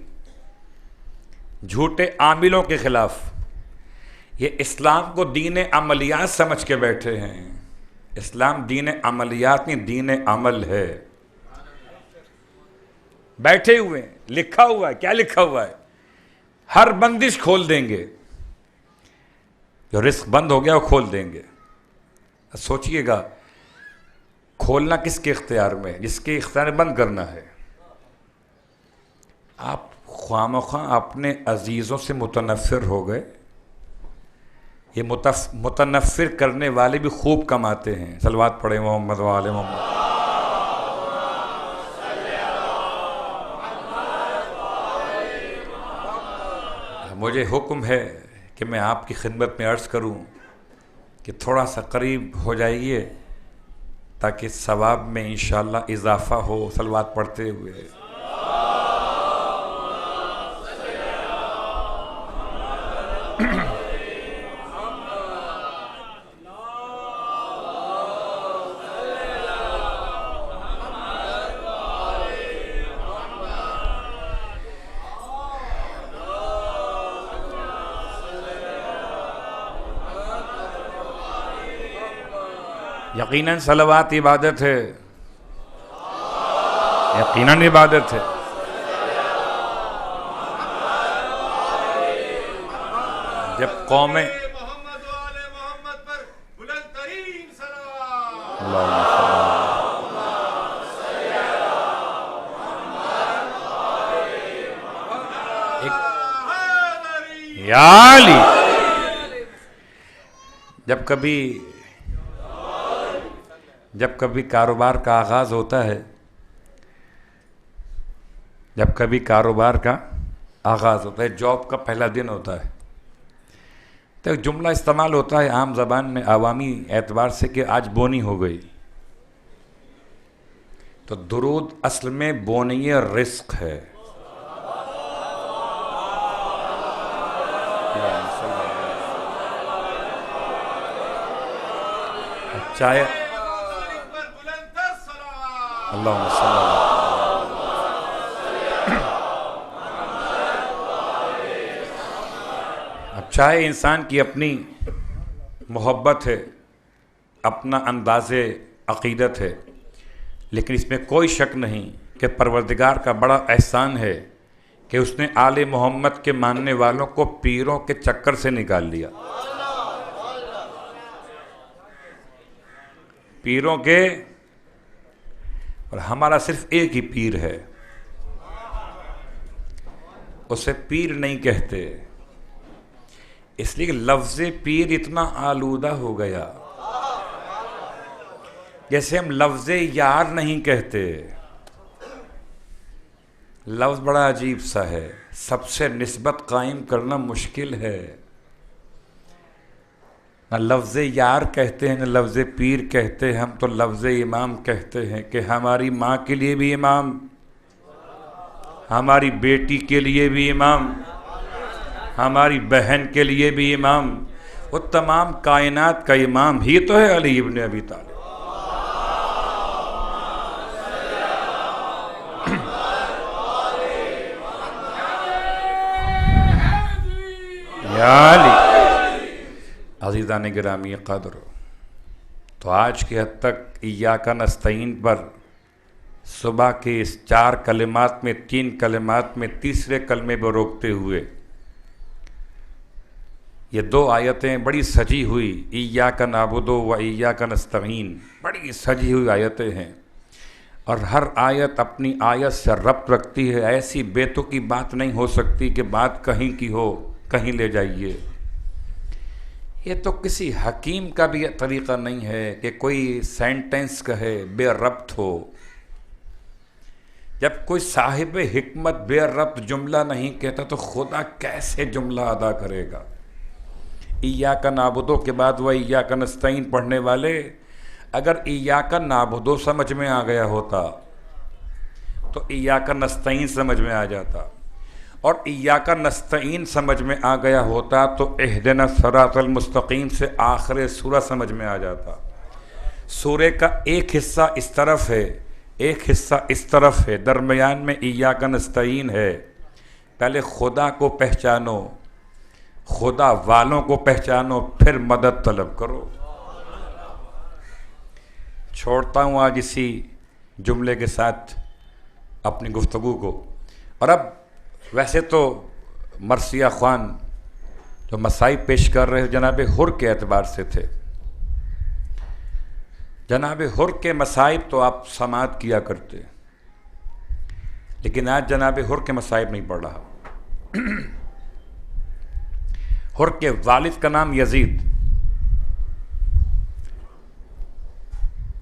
جھوٹے عاملوں کے خلاف. یہ اسلام کو دین عملیات سمجھ کے بیٹھے ہیں. اسلام دین عملیات نہیں، دین عمل ہے. بیٹھے ہوئے ہیں، لکھا ہوا ہے. کیا لکھا ہوا ہے؟ ہر بندش کھول دیں گے، جو رزق بند ہو گیا وہ کھول دیں گے. سوچئے گا کھولنا کس کے اختیار میں؟ جس کے اختیار میں بند کرنا ہے. آپ خواہ مخواہ اپنے عزیزوں سے متنفر ہو گئے. یہ متنفر کرنے والے بھی خوب کماتے ہیں. صلوات پڑھیں محمد و آل محمد. مجھے حکم ہے کہ میں آپ کی خدمت میں عرض کروں کہ تھوڑا سا قریب ہو جائیے تاکہ ثواب میں انشاءاللہ اضافہ ہو. صلوات پڑھتے ہوئے یقیناً صلوات عبادت ہے، یقیناً عبادت ہے. جب قومیں یا علی، جب کبھی کاروبار کا آغاز ہوتا ہے، جاب کا پہلا دن ہوتا ہے تو ایک جملہ استعمال ہوتا ہے عام زبان میں عوامی اعتبار سے کہ آج بونی ہو گئی. تو درود اصل میں بونی رزق ہے. چاہے اللہم صلی اللہ، اب چاہے انسان کی اپنی محبت ہے، اپنا انداز عقیدت ہے، لیکن اس میں کوئی شک نہیں کہ پروردگار کا بڑا احسان ہے کہ اس نے آل محمد کے ماننے والوں کو پیروں کے چکر سے نکال لیا. پیروں کے، اور ہمارا صرف ایک ہی پیر ہے، اسے پیر نہیں کہتے، اس لیے کہ لفظ پیر اتنا آلودہ ہو گیا. جیسے ہم لفظ یار نہیں کہتے، لفظ بڑا عجیب سا ہے، سب سے نسبت قائم کرنا مشکل ہے. نہ لفظ یار کہتے ہیں نہ لفظ پیر کہتے ہیں، ہم تو لفظ امام کہتے ہیں کہ ہماری ماں کے لیے بھی امام، ہماری بیٹی کے لیے بھی امام، ہماری بہن کے لیے بھی امام، وہ تمام کائنات کا امام ہی تو ہے علی ابن ابی طالب. یا علی. عزیزان گرامی قدر، تو آج کے حد تک ایاک نستعین پر صبح کے اس 4 کلمات میں 3 کلمات میں تیسرے کلمے پر روکتے ہوئے یہ 2 آیتیں بڑی سجی ہوئی، ایاک نعبد و ایاک نستعین، بڑی سجی ہوئی آیتیں ہیں، اور ہر آیت اپنی آیت سے ربط رکھتی ہے. ایسی بیتوں کی بات نہیں ہو سکتی کہ بات کہیں کی ہو کہیں لے جائیے. یہ تو کسی حکیم کا بھی طریقہ نہیں ہے کہ کوئی سینٹنس کہے بے ربط ہو. جب کوئی صاحب حکمت بے ربط جملہ نہیں کہتا تو خدا کیسے جملہ ادا کرے گا؟ ایاک نعبد کے بعد وہ ایاک نستعین پڑھنے والے اگر ایاک نعبد سمجھ میں آ گیا ہوتا تو ایاک نستعین سمجھ میں آ جاتا، اور ایاک نستعین سمجھ میں آ گیا ہوتا تو اہدنا الصراط المستقیم سے آخر سورہ سمجھ میں آ جاتا. سورہ کا ایک حصہ اس طرف ہے، ایک حصہ اس طرف ہے، درمیان میں ایاک نستعین ہے. پہلے خدا کو پہچانو، خدا والوں کو پہچانو، پھر مدد طلب کرو. چھوڑتا ہوں آج اسی جملے کے ساتھ اپنی گفتگو کو. اور اب ویسے تو مرثیہ خوان جو مصائب پیش کر رہے جناب حر کے اعتبار سے تھے. جناب حر کے مصائب تو آپ سماعت کیا کرتے، لیکن آج جناب حر کے مصائب نہیں پڑھ رہا. حر کے والد کا نام یزید،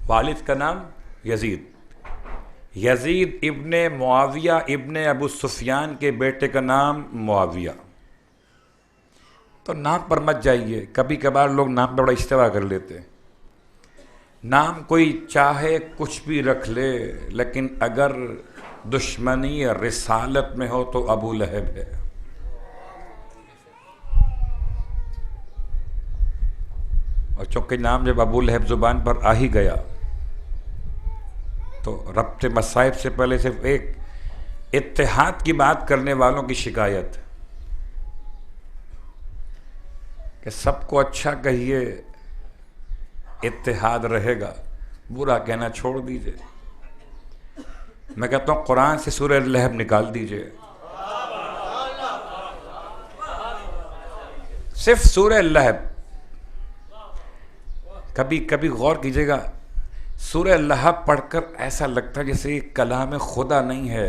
والد کا نام یزید، یزید ابن معاویہ ابن ابو سفیان کے بیٹے کا نام معاویہ. تو نام پر مت جائیے، کبھی کبھار لوگ نام پہ بڑا اشتباہ کر لیتے. نام کوئی چاہے کچھ بھی رکھ لے، لیکن اگر دشمنی رسالت میں ہو تو ابو لہب ہے. اور چونکہ نام جب ابو لہب زبان پر آ ہی گیا تو ربط مصائب سے پہلے صرف ایک اتحاد کی بات کرنے والوں کی شکایت کہ سب کو اچھا کہیے، اتحاد رہے گا، برا کہنا چھوڑ دیجئے. میں کہتا ہوں قرآن سے سورہ لہب نکال دیجئے، صرف سورہ لہب. کبھی کبھی غور کیجئے گا، سورہ لہب پڑھ کر ایسا لگتا ہے جیسے یہ کلام خدا نہیں ہے.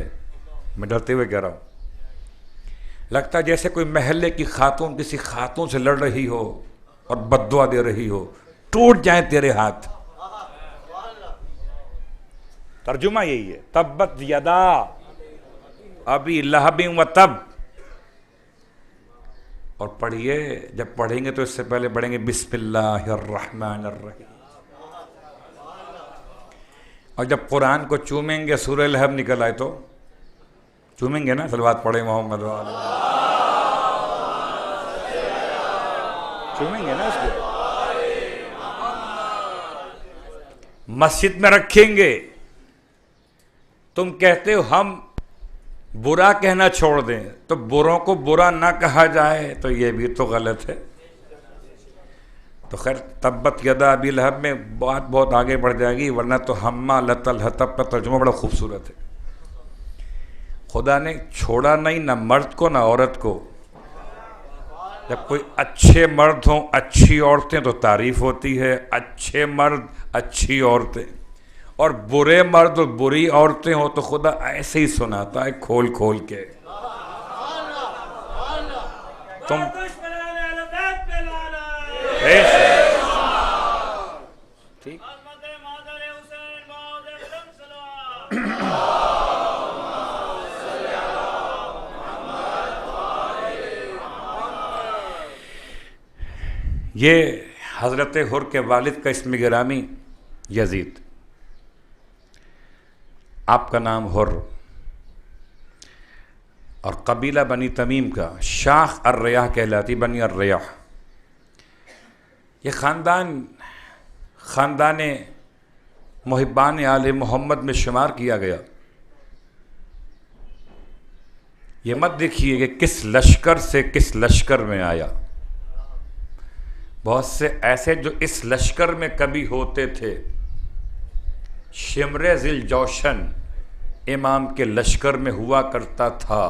میں ڈرتے ہوئے کہہ رہا ہوں، لگتا ہے جیسے کوئی محلے کی خاتون کسی خاتون سے لڑ رہی ہو اور بد دعا دے رہی ہو، ٹوٹ جائیں تیرے ہاتھ. ترجمہ یہی ہے، تبت یدا ابی لہب و تب. اور پڑھیے، جب پڑھیں گے تو اس سے پہلے پڑھیں گے بسم اللہ الرحمن الرحیم. اور جب قرآن کو چومیں گے سورہ لہب نکل آئے تو چومیں گے نا. صلوات پڑھیں محمد والے، چومیں گے نا اس کو. مسجد میں رکھیں گے، تم کہتے ہو ہم برا کہنا چھوڑ دیں، تو بروں کو برا نہ کہا جائے تو یہ بھی تو غلط ہے۔ تو خیر تبت یدا ابی لہب میں بات بہت آگے بڑھ جائے گی، ورنہ تو حمالۃ الحطب کا ترجمہ بڑا خوبصورت ہے۔ خدا نے چھوڑا نہیں نہ مرد کو نہ عورت کو۔ جب کوئی اچھے مرد ہوں اچھی عورتیں تو تعریف ہوتی ہے، اچھے مرد اچھی عورتیں، اور برے مرد اور بری عورتیں ہوں تو خدا ایسے ہی سناتا ہے کھول کھول کے۔ تم ٹھیک یہ حضرت حر کے والد کا اسم گرامی یزید، آپ کا نام حر، اور قبیلہ بنی تمیم کا شاخ الریاح کہلاتی، بنی الریاح۔ یہ خاندان محبان آل محمد میں شمار کیا گیا۔ یہ مت دیکھیے کہ کس لشکر سے کس لشکر میں آیا، بہت سے ایسے جو اس لشکر میں کبھی ہوتے تھے۔ شمر ذی الجوشن امام کے لشکر میں ہوا کرتا تھا۔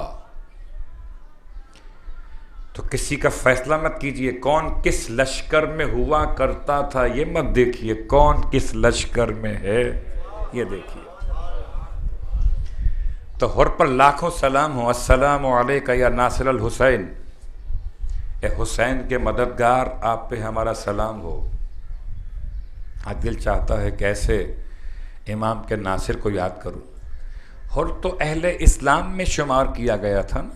تو کسی کا فیصلہ مت کیجئے کون کس لشکر میں ہوا کرتا تھا، یہ مت دیکھیے کون کس لشکر میں ہے، یہ دیکھیے۔ تو حر پر لاکھوں سلام ہو، السلام علیکہ یا ناصر الحسین، اے حسین کے مددگار، آپ پہ ہمارا سلام ہو۔ دل چاہتا ہے کیسے امام کے ناصر کو یاد کروں۔ حر تو اہل اسلام میں شمار کیا گیا تھا نا،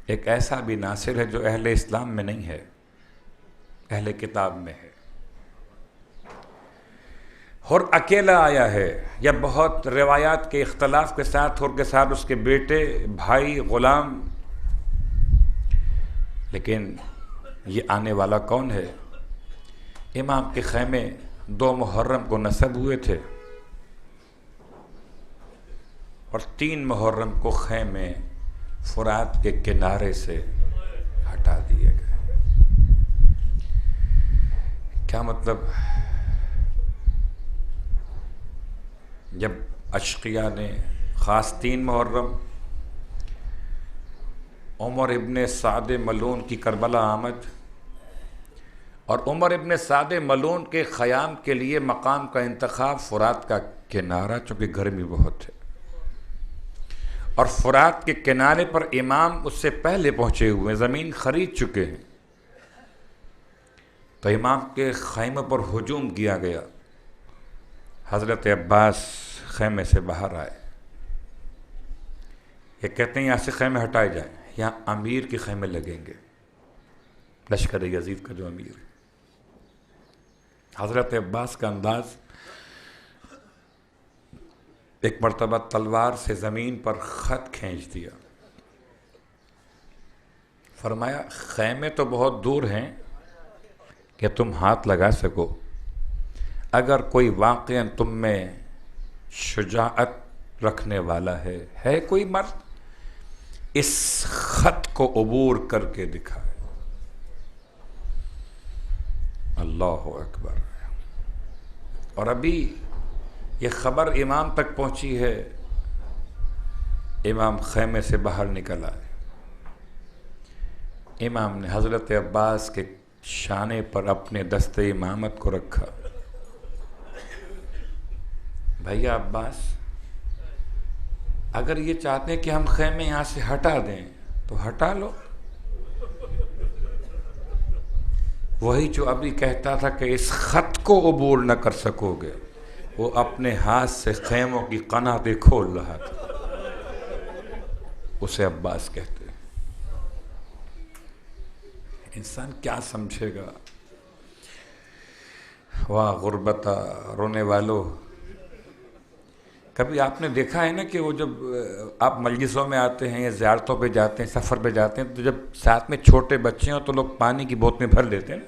ایک ایسا بھی ناصر ہے جو اہل اسلام میں نہیں ہے، اہل کتاب میں ہے۔ حر اکیلا آیا ہے یا بہت روایات کے اختلاف کے ساتھ حر کے ساتھ اس کے بیٹے، بھائی، غلام، لیکن یہ آنے والا کون ہے؟ امام کے خیمے 2 محرم کو نصب ہوئے تھے اور 3 محرم کو خیمے فرات کے کنارے سے ہٹا دیے گئے۔ کیا مطلب؟ جب اشقیاء نے خاص 3 محرم عمر ابن سعد ملعون کی کربلا آمد، اور عمر ابن سعد ملعون کے خیام کے لیے مقام کا انتخاب فرات کا کنارہ، چونکہ گرمی بہت ہے، اور فرات کے کنارے پر امام اس سے پہلے پہنچے ہوئے، زمین خرید چکے ہیں، تو امام کے خیمے پر ہجوم کیا گیا۔ حضرت عباس خیمے سے باہر آئے، یہ کہتے ہیں یہاں سے خیمے ہٹائے جائیں، یہاں امیر کے خیمے لگیں گے، لشکر یزید کا جو امیر ہے۔ حضرت عباس کا انداز، ایک مرتبہ تلوار سے زمین پر خط کھینچ دیا، فرمایا خیمے تو بہت دور ہیں کہ تم ہاتھ لگا سکو، اگر کوئی واقعاً تم میں شجاعت رکھنے والا ہے کوئی مرد، اس خط کو عبور کر کے دکھائے۔ اللہ اکبر۔ اور ابھی یہ خبر امام تک پہنچی ہے، امام خیمے سے باہر نکل آئے، امام نے حضرت عباس کے شانے پر اپنے دست امامت کو رکھا۔ بھیا عباس، اگر یہ چاہتے ہیں کہ ہم خیمے یہاں سے ہٹا دیں تو ہٹا لو، وہی جو ابھی کہتا تھا کہ اس خط کو عبور نہ کر سکو گے، وہ اپنے ہاتھ سے خیموں کی قناتیں کھول رہا تھا، اسے عباس کہتے ہیں۔ انسان کیا سمجھے گا؟ واہ غربتا، رونے والوں، کبھی آپ نے دیکھا ہے نا کہ وہ جب آپ مجلسوں میں آتے ہیں یا زیارتوں پہ جاتے ہیں، سفر پہ جاتے ہیں، تو جب ساتھ میں چھوٹے بچے ہوں تو لوگ پانی کی بوتلیں بھر لیتے ہیں،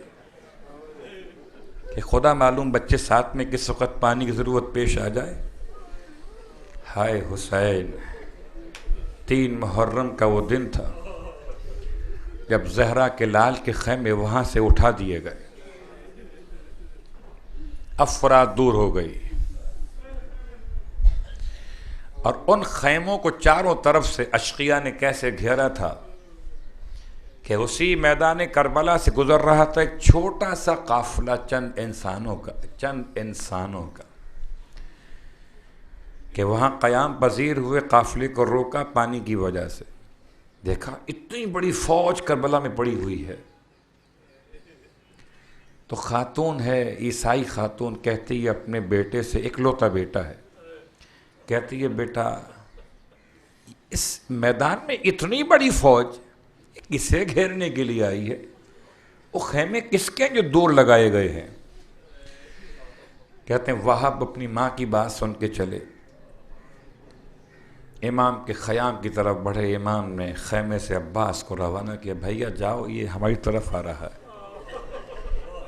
کہ خدا معلوم بچے ساتھ میں کس وقت پانی کی ضرورت پیش آ جائے. ہائے حسین، 3 محرم کا وہ دن تھا جب زہرا کے لال کے خیمے وہاں سے اٹھا دیے گئے. افراد دور ہو گئی اور ان خیموں کو چاروں طرف سے اشقیاء نے کیسے گھیرا تھا کہ اسی میدان کربلا سے گزر رہا تھا ایک چھوٹا سا قافلہ چند انسانوں کا کہ وہاں قیام پذیر ہوئے قافلے کو روکا پانی کی وجہ سے. دیکھا اتنی بڑی فوج کربلا میں پڑی ہوئی ہے. تو خاتون ہے، عیسائی خاتون، کہتی ہے اپنے بیٹے سے، اکلوتا بیٹا ہے، کہتی ہے بیٹا اس میدان میں اتنی بڑی فوج کسے گھیرنے کے لیے آئی ہے؟ وہ خیمے کس کے جو دور لگائے گئے ہیں؟ کہتے ہیں وہاب اپنی ماں کی بات سن کے چلے، امام کے خیام کی طرف بڑھے. امام نے خیمے سے عباس کو روانہ کیا، بھیا جاؤ یہ ہماری طرف آ رہا ہے،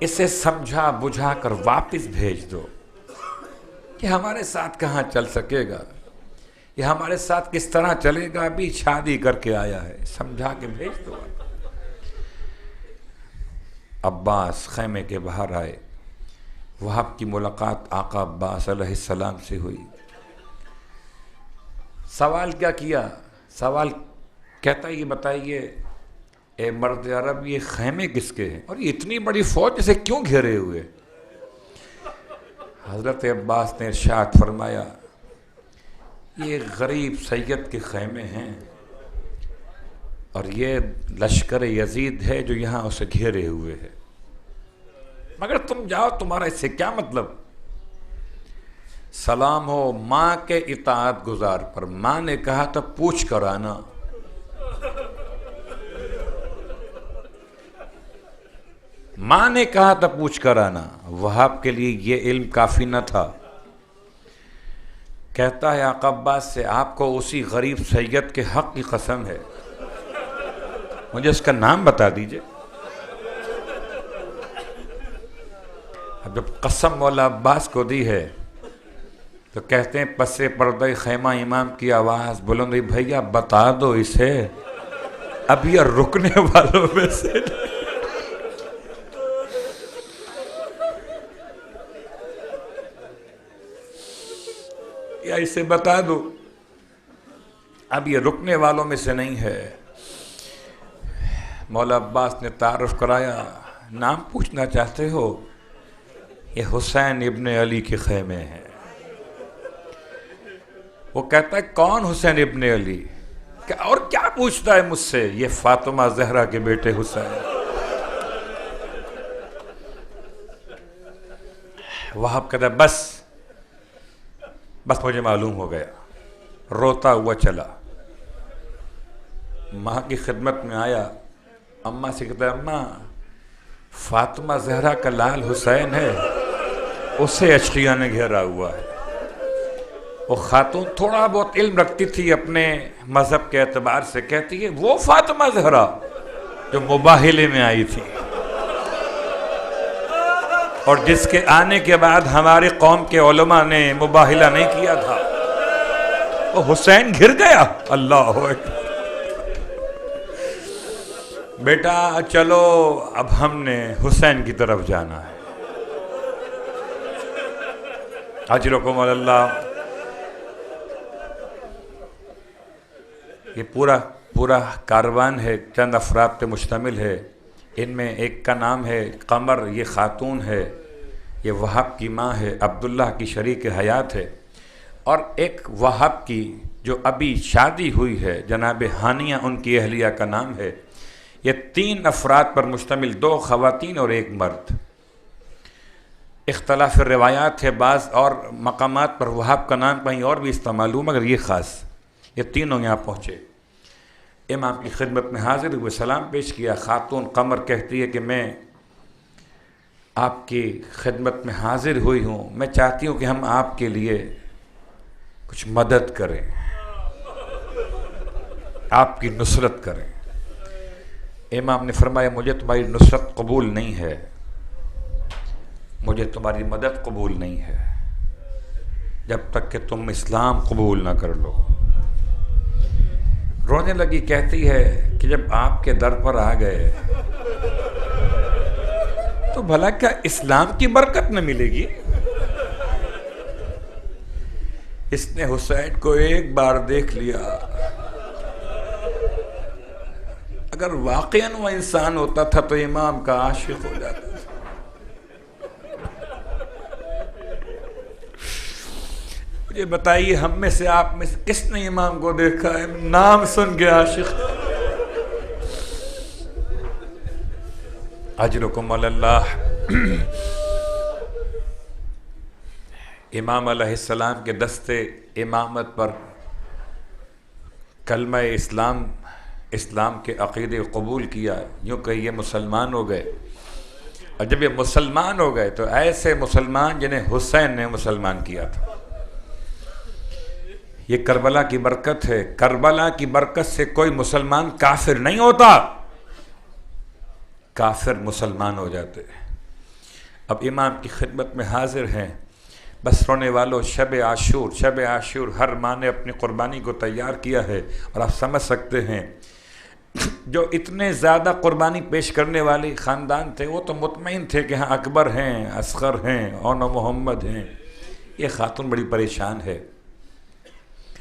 اسے سمجھا بجھا کر واپس بھیج دو. کہ ہمارے ساتھ کہاں چل سکے گا، یہ ہمارے ساتھ کس طرح چلے گا، ابھی شادی کر کے آیا ہے، سمجھا کے بھیج دو. عباس خیمے کے باہر آئے. وہاب کی ملاقات آقا عباس علیہ السلام سے ہوئی. سوال کیا کیا؟ سوال کہتا یہ بتائیے اے مرد عرب یہ خیمے کس کے ہیں اور یہ اتنی بڑی فوج سے کیوں گھیرے ہوئے؟ حضرت عباس نے ارشاد فرمایا یہ غریب سید کے خیمے ہیں اور یہ لشکر یزید ہے جو یہاں اسے گھیرے ہوئے ہے، مگر تم جاؤ، تمہارا اس سے کیا مطلب؟ سلام ہو ماں کے اطاعت گزار پر. ماں نے کہا تھا پوچھ کر آنا. ماں نے کہا تھا پوچھ کر آنا. وہاب کے لیے یہ علم کافی نہ تھا. کہتا ہے آقا عباس سے آپ کو اسی غریب سید کے حق کی قسم ہے، مجھے اس کا نام بتا دیجئے. اب جب قسم مولا عباس کو دی ہے تو کہتے ہیں پس پردہ خیمہ امام کی آواز بلند ہوئی، بھیا بتا دو اسے اب یہ رکنے والوں میں سے یا اسے بتا دو اب یہ رکنے والوں میں سے نہیں ہے. مولا عباس نے تعارف کرایا، نام پوچھنا چاہتے ہو؟ یہ حسین ابن علی کے خیمے ہیں. وہ کہتا ہے کون حسین ابن علی؟ اور کیا پوچھتا ہے مجھ سے؟ یہ فاطمہ زہرا کے بیٹے حسین. وہاب کہتا ہے بس مجھے معلوم ہو گیا. روتا ہوا چلا، ماں کی خدمت میں آیا. اماں سے کہتا ہے اماں فاطمہ زہرا کا لال حسین ہے، اسے اشقیاء نے گھیرا ہوا ہے. وہ خاتون تھوڑا بہت علم رکھتی تھی اپنے مذہب کے اعتبار سے، کہتی ہے وہ فاطمہ زہرا جو مباہلے میں آئی تھی اور جس کے آنے کے بعد ہماری قوم کے علماء نے مباہلہ نہیں کیا تھا، وہ حسین گر گیا. اللہ اکبر. بیٹا چلو اب ہم نے حسین کی طرف جانا ہے. اجرکم اللہ. یہ پورا کاروان ہے، چند افراد پہ مشتمل ہے. ان میں ایک کا نام ہے قمر، یہ خاتون ہے، یہ وہاب کی ماں ہے، عبداللہ کی شریک حیات ہے. اور ایک وہاب کی جو ابھی شادی ہوئی ہے جناب ہانیہ، ان کی اہلیہ کا نام ہے. یہ 3 افراد پر مشتمل، 2 خواتین اور 1 مرد. اختلاف روایات ہے، بعض اور مقامات پر وہاب کا نام کہیں اور بھی استعمال ہوا، مگر یہ خاص. یہ تینوں یہاں پہنچے، امام کی خدمت میں حاضر ہوئے، سلام پیش کیا. خاتون قمر کہتی ہے کہ میں آپ کی خدمت میں حاضر ہوئی ہوں، میں چاہتی ہوں کہ ہم آپ کے لیے کچھ مدد کریں، آپ کی نصرت کریں. امام نے فرمایا مجھے تمہاری نصرت قبول نہیں ہے، مجھے تمہاری مدد قبول نہیں ہے جب تک کہ تم اسلام قبول نہ کر لو۔ رونے لگی، کہتی ہے کہ جب آپ کے در پر آ گئے تو بھلا کیا اسلام کی برکت نہ ملے گی؟ اس نے حسین کو ایک بار دیکھ لیا، اگر واقعاً وہ انسان ہوتا تھا تو امام کا عاشق ہو جاتا تھا۔ مجھے بتائیے ہم میں سے آپ میں سے کس نے امام کو دیکھا ہے نام سن کے عاشق؟ اجرکم علی اللہ۔ امام علیہ السلام کے دستے امامت پر کلمہ اسلام کے عقیدے قبول کیا، یوں کہ یہ مسلمان ہو گئے۔ اور جب یہ مسلمان ہو گئے تو ایسے مسلمان جنہیں حسین نے مسلمان کیا تھا۔ یہ کربلا کی برکت ہے، کربلا کی برکت سے کوئی مسلمان کافر نہیں ہوتا، کافر مسلمان ہو جاتے۔ اب امام کی خدمت میں حاضر ہیں، بس رونے والوں، شب عاشور ہر ماں نے اپنی قربانی کو تیار کیا ہے، اور آپ سمجھ سکتے ہیں جو اتنے زیادہ قربانی پیش کرنے والے خاندان تھے وہ تو مطمئن تھے کہ ہاں اکبر ہیں، اصغر ہیں، اور محمد ہیں۔ یہ خاتون بڑی پریشان ہے،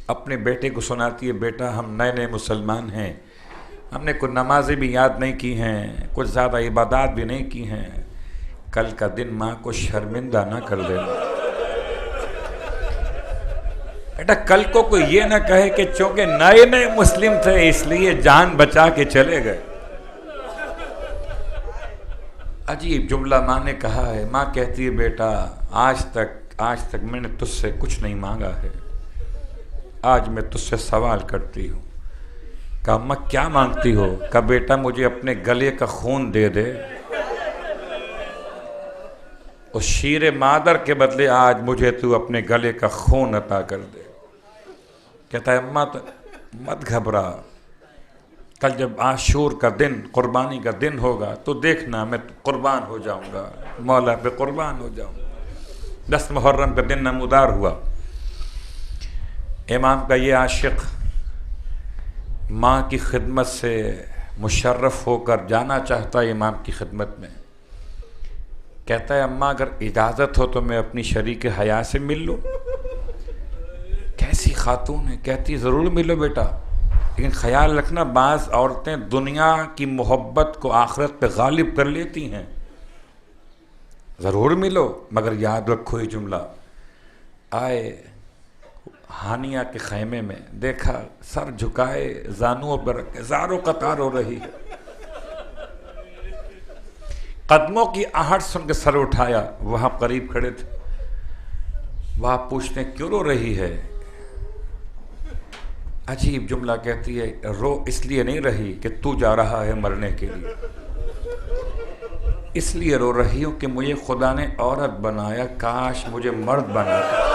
اپنے بیٹے کو سناتی ہے، بیٹا ہم نئے مسلمان ہیں، ہم نے کوئی نمازیں بھی یاد نہیں کی ہیں، کچھ زیادہ عبادات بھی نہیں کی ہیں، کل کا دن ماں کو شرمندہ نہ کر دینا۔ بیٹا کل کو کوئی یہ نہ کہے کہ چونکہ نئے مسلم تھے اس لیے جان بچا کے چلے گئے۔ عجیب جملہ ماں نے کہا ہے۔ ماں کہتی ہے بیٹا آج تک میں نے تجھ سے کچھ نہیں مانگا ہے، آج میں تجھ سے سوال کرتی ہوں۔ کہا اماں کیا مانگتی ہو؟ کہا بیٹا مجھے اپنے گلے کا خون دے دے، اس شیر مادر کے بدلے آج مجھے تو اپنے گلے کا خون عطا کر دے۔ کہتا ہے اماں مت گھبرا، کل جب عاشور کا دن، قربانی کا دن ہوگا تو دیکھنا میں قربان ہو جاؤں گا، مولا پہ قربان ہو جاؤں گا۔ 10 محرم کا دن نمودار ہوا۔ امام کا یہ عاشق ماں کی خدمت سے مشرف ہو کر جانا چاہتا ہے امام کی خدمت میں۔ کہتا ہے اماں اگر اجازت ہو تو میں اپنی شریک حیا سے مل لوں۔ کیسی خاتون ہے؟ کہتی ضرور ملو بیٹا، لیکن خیال رکھنا بعض عورتیں دنیا کی محبت کو آخرت پہ غالب کر لیتی ہیں، ضرور ملو مگر یاد رکھو یہ جملہ۔ آئے ہانیہ کے خیمے میں، دیکھا سر جھکائے زانوؤں پر رکھے زاروں قطار ہو رہی ہے، قدموں کی آہٹ سن کے سر اٹھایا، وہاں قریب کھڑے تھے، وہاں پوچھتے ہیں کیوں رو رہی ہے؟ عجیب جملہ کہتی ہے رو اس لیے نہیں رہی کہ تو جا رہا ہے مرنے کے لیے، اس لیے رو رہی ہوں کہ مجھے خدا نے عورت بنایا، کاش مجھے مرد بناتا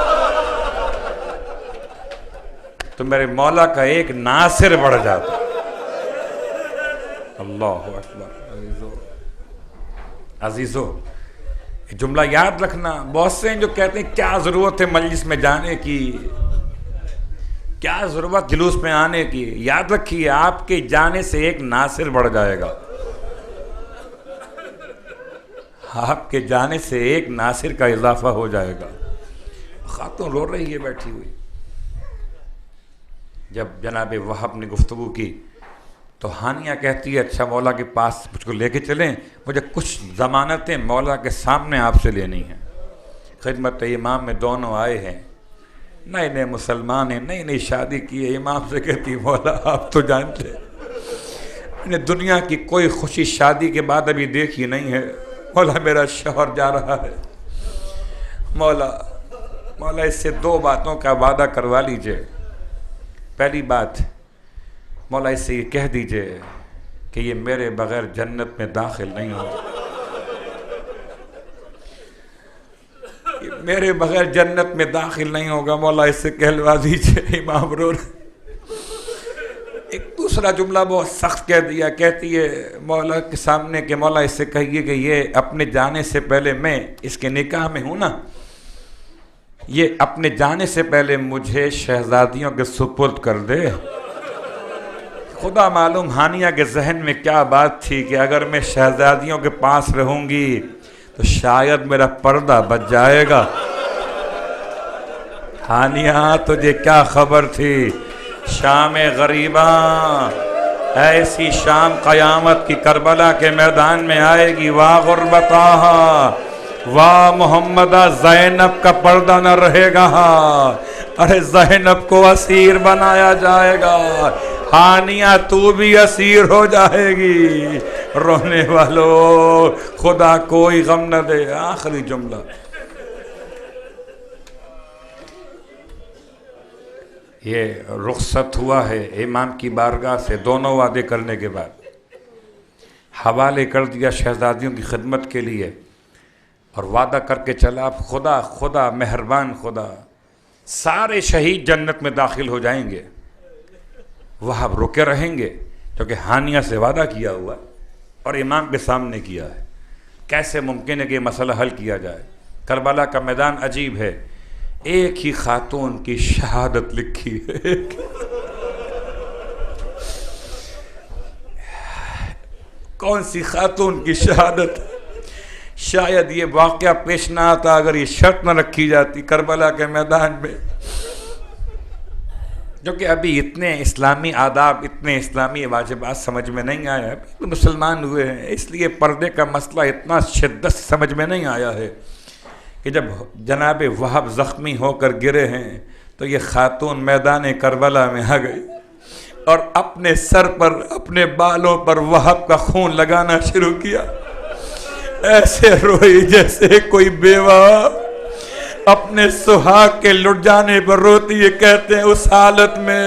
تو میرے مولا کا ایک ناصر بڑھ جاتا۔ اللہ اکبر۔ عزیزو جملہ یاد رکھنا، بہت سے ہیں جو کہتے ہیں کیا ضرورت ہے مجلس میں جانے کی، کیا ضرورت جلوس میں آنے کی۔ یاد رکھیے آپ کے جانے سے ایک ناصر بڑھ جائے گا، آپ کے جانے سے ایک ناصر کا اضافہ ہو جائے گا۔ خاتون رو رہی ہے بیٹھی ہوئی۔ جب جناب وہب نے گفتگو کی تو ہانیہ کہتی ہے اچھا مولا کے پاس مجھ کو لے کے چلیں، مجھے کچھ ضمانتیں مولا کے سامنے آپ سے لینی ہیں۔ خدمت امام میں دونوں آئے ہیں، نئے مسلمان ہیں، نئی شادی کی ہے۔ امام سے کہتی مولا آپ تو جانتے ہیں میں نے دنیا کی کوئی خوشی شادی کے بعد ابھی دیکھی نہیں ہے، مولا میرا شوہر جا رہا ہے، مولا اس سے 2 باتوں کا وعدہ کروا لیجئے۔ پہلی بات مولا اس سے یہ کہہ دیجئے کہ یہ میرے بغیر جنت میں داخل نہیں ہوگا، میرے بغیر جنت میں داخل نہیں ہوگا، مولا اس سے کہلوا دیجئے۔ امام رو رہے۔ ایک دوسرا جملہ بہت سخت کہہ دیا، کہتی ہے مولا کے سامنے کہ مولا اس سے کہیے کہ یہ اپنے جانے سے پہلے، میں اس کے نکاح میں ہوں نا، یہ اپنے جانے سے پہلے مجھے شہزادیوں کے سپرد کر دے۔ خدا معلوم ہانیہ کے ذہن میں کیا بات تھی کہ اگر میں شہزادیوں کے پاس رہوں گی تو شاید میرا پردہ بچ جائے گا۔ ہانیہ تجھے کیا خبر تھی، شام غریباں ایسی شام قیامت کی کربلا کے میدان میں آئے گی۔ واہ غربتہ، واہ محمدہ، زینب کا پردہ نہ رہے گا، ارے زینب کو اسیر بنایا جائے گا، ہانیہ تو بھی اسیر ہو جائے گی۔ رونے والو خدا کوئی غم نہ دے۔ آخری جملہ، یہ رخصت ہوا ہے امام کی بارگاہ سے دونوں وعدے کرنے کے بعد، حوالے کر دیا شہزادیوں کی خدمت کے لیے، اور وعدہ کر کے چلا خدا مہربان خدا، سارے شہید جنت میں داخل ہو جائیں گے، وہاں رکے رہیں گے، کیونکہ ہانیہ سے وعدہ کیا ہوا اور امام کے سامنے کیا ہے۔ کیسے ممکن ہے کہ یہ مسئلہ حل کیا جائے؟ کربلا کا میدان عجیب ہے، ایک ہی خاتون کی شہادت لکھی ہے۔ کون سی خاتون کی شہادت؟ شاید یہ واقعہ پیش نہ آتا اگر یہ شرط نہ رکھی جاتی کربلا کے میدان میں، کیونکہ ابھی اتنے اسلامی آداب، اتنے اسلامی واجبات سمجھ میں نہیں آیا، ابھی تو مسلمان ہوئے ہیں، اس لیے پردے کا مسئلہ اتنا شدت سے سمجھ میں نہیں آیا ہے کہ جب جناب وہب زخمی ہو کر گرے ہیں تو یہ خاتون میدان کربلا میں آ گئی اور اپنے سر پر، اپنے بالوں پر وہب کا خون لگانا شروع کیا، ایسے روئی جیسے کوئی بیوہ اپنے سہاگ کے لٹ جانے پر روتی ہے۔ کہتے ہیں اس حالت میں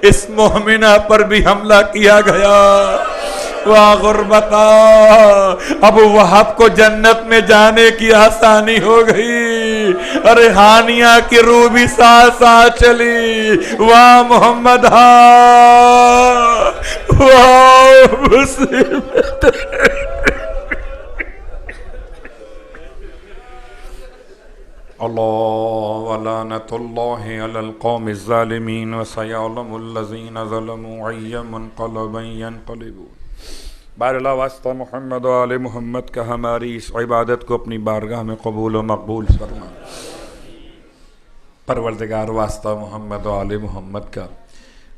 اس مومنہ پر بھی حملہ کیا گیا۔ واہ غربتہ، اب وہب کو جنت میں جانے کی آسانی ہو گئی، ارے ہانیہ کی روح بھی ساتھ ساتھ چلی۔ واہ محمد، واہ مصیبت۔ اللہ ولعنت اللہ علی القوم الظالمین وسیعلم الذین ظلموا ای منقلب ینقلبون۔ باراللہ واسطہ محمد و آل محمد کا ہماری اس عبادت کو اپنی بارگاہ میں قبول و مقبول فرما۔ پروردگار واسطہ محمد و آل محمد کا،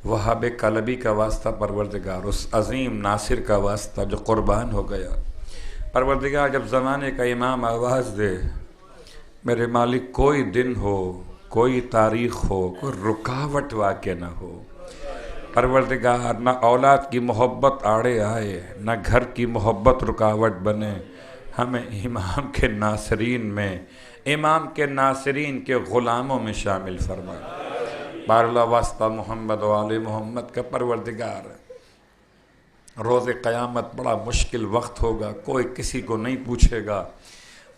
وہاب قلبی کا واسطہ پروردگار، اس عظیم ناصر کا واسطہ جو قربان ہو گیا۔ پروردگار جب زمانے کا امام آواز دے، میرے مالک کوئی دن ہو، کوئی تاریخ ہو، کوئی رکاوٹ واقع نہ ہو، پروردگار نہ اولاد کی محبت آڑے آئے، نہ گھر کی محبت رکاوٹ بنے، ہمیں امام کے ناصرین میں، امام کے ناصرین کے غلاموں میں شامل فرما۔ باراللہ واسطہ محمد و آل محمد کا پروردگار، روز قیامت بڑا مشکل وقت ہوگا، کوئی کسی کو نہیں پوچھے گا۔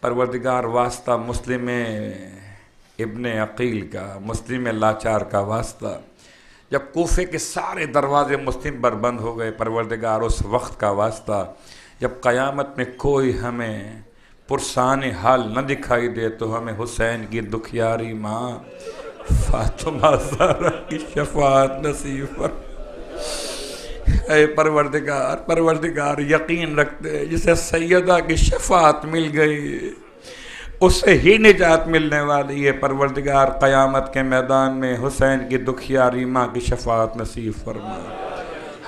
پروردگار واسطہ مسلم ابن عقیل کا، مسلم لاچار کا واسطہ، جب کوفے کے سارے دروازے مسلم پر بند ہو گئے، پروردگار اس وقت کا واسطہ جب قیامت میں کوئی ہمیں پرسان حال نہ دکھائی دے تو ہمیں حسین کی دکھیاری ماں فاطمہ زہرا کی شفاعت نصیب فرما۔ اے پروردگار یقین رکھتے جسے سیدہ کی شفاعت مل گئی اسے ہی نجات ملنے والی ہے۔ پروردگار قیامت کے میدان میں حسین کی دکھیاری ماں کی شفاعت نصیب فرما،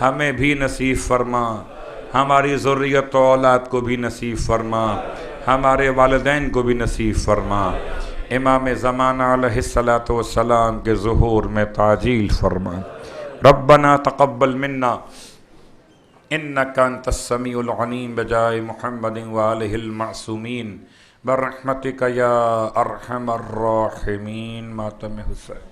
ہمیں بھی نصیب فرما، ہماری ذریت و اولاد کو بھی نصیب فرما، ہمارے والدین کو بھی نصیب فرما۔ امام زمانہ علیہ السلام کے ظہور میں تعجیل فرما۔ ربنا تقبل منا انک انت السمیع العلیم بجائے محمد وآلہ المعصومین برحمتک یا ارحم الراحمین۔ ماتم حسین۔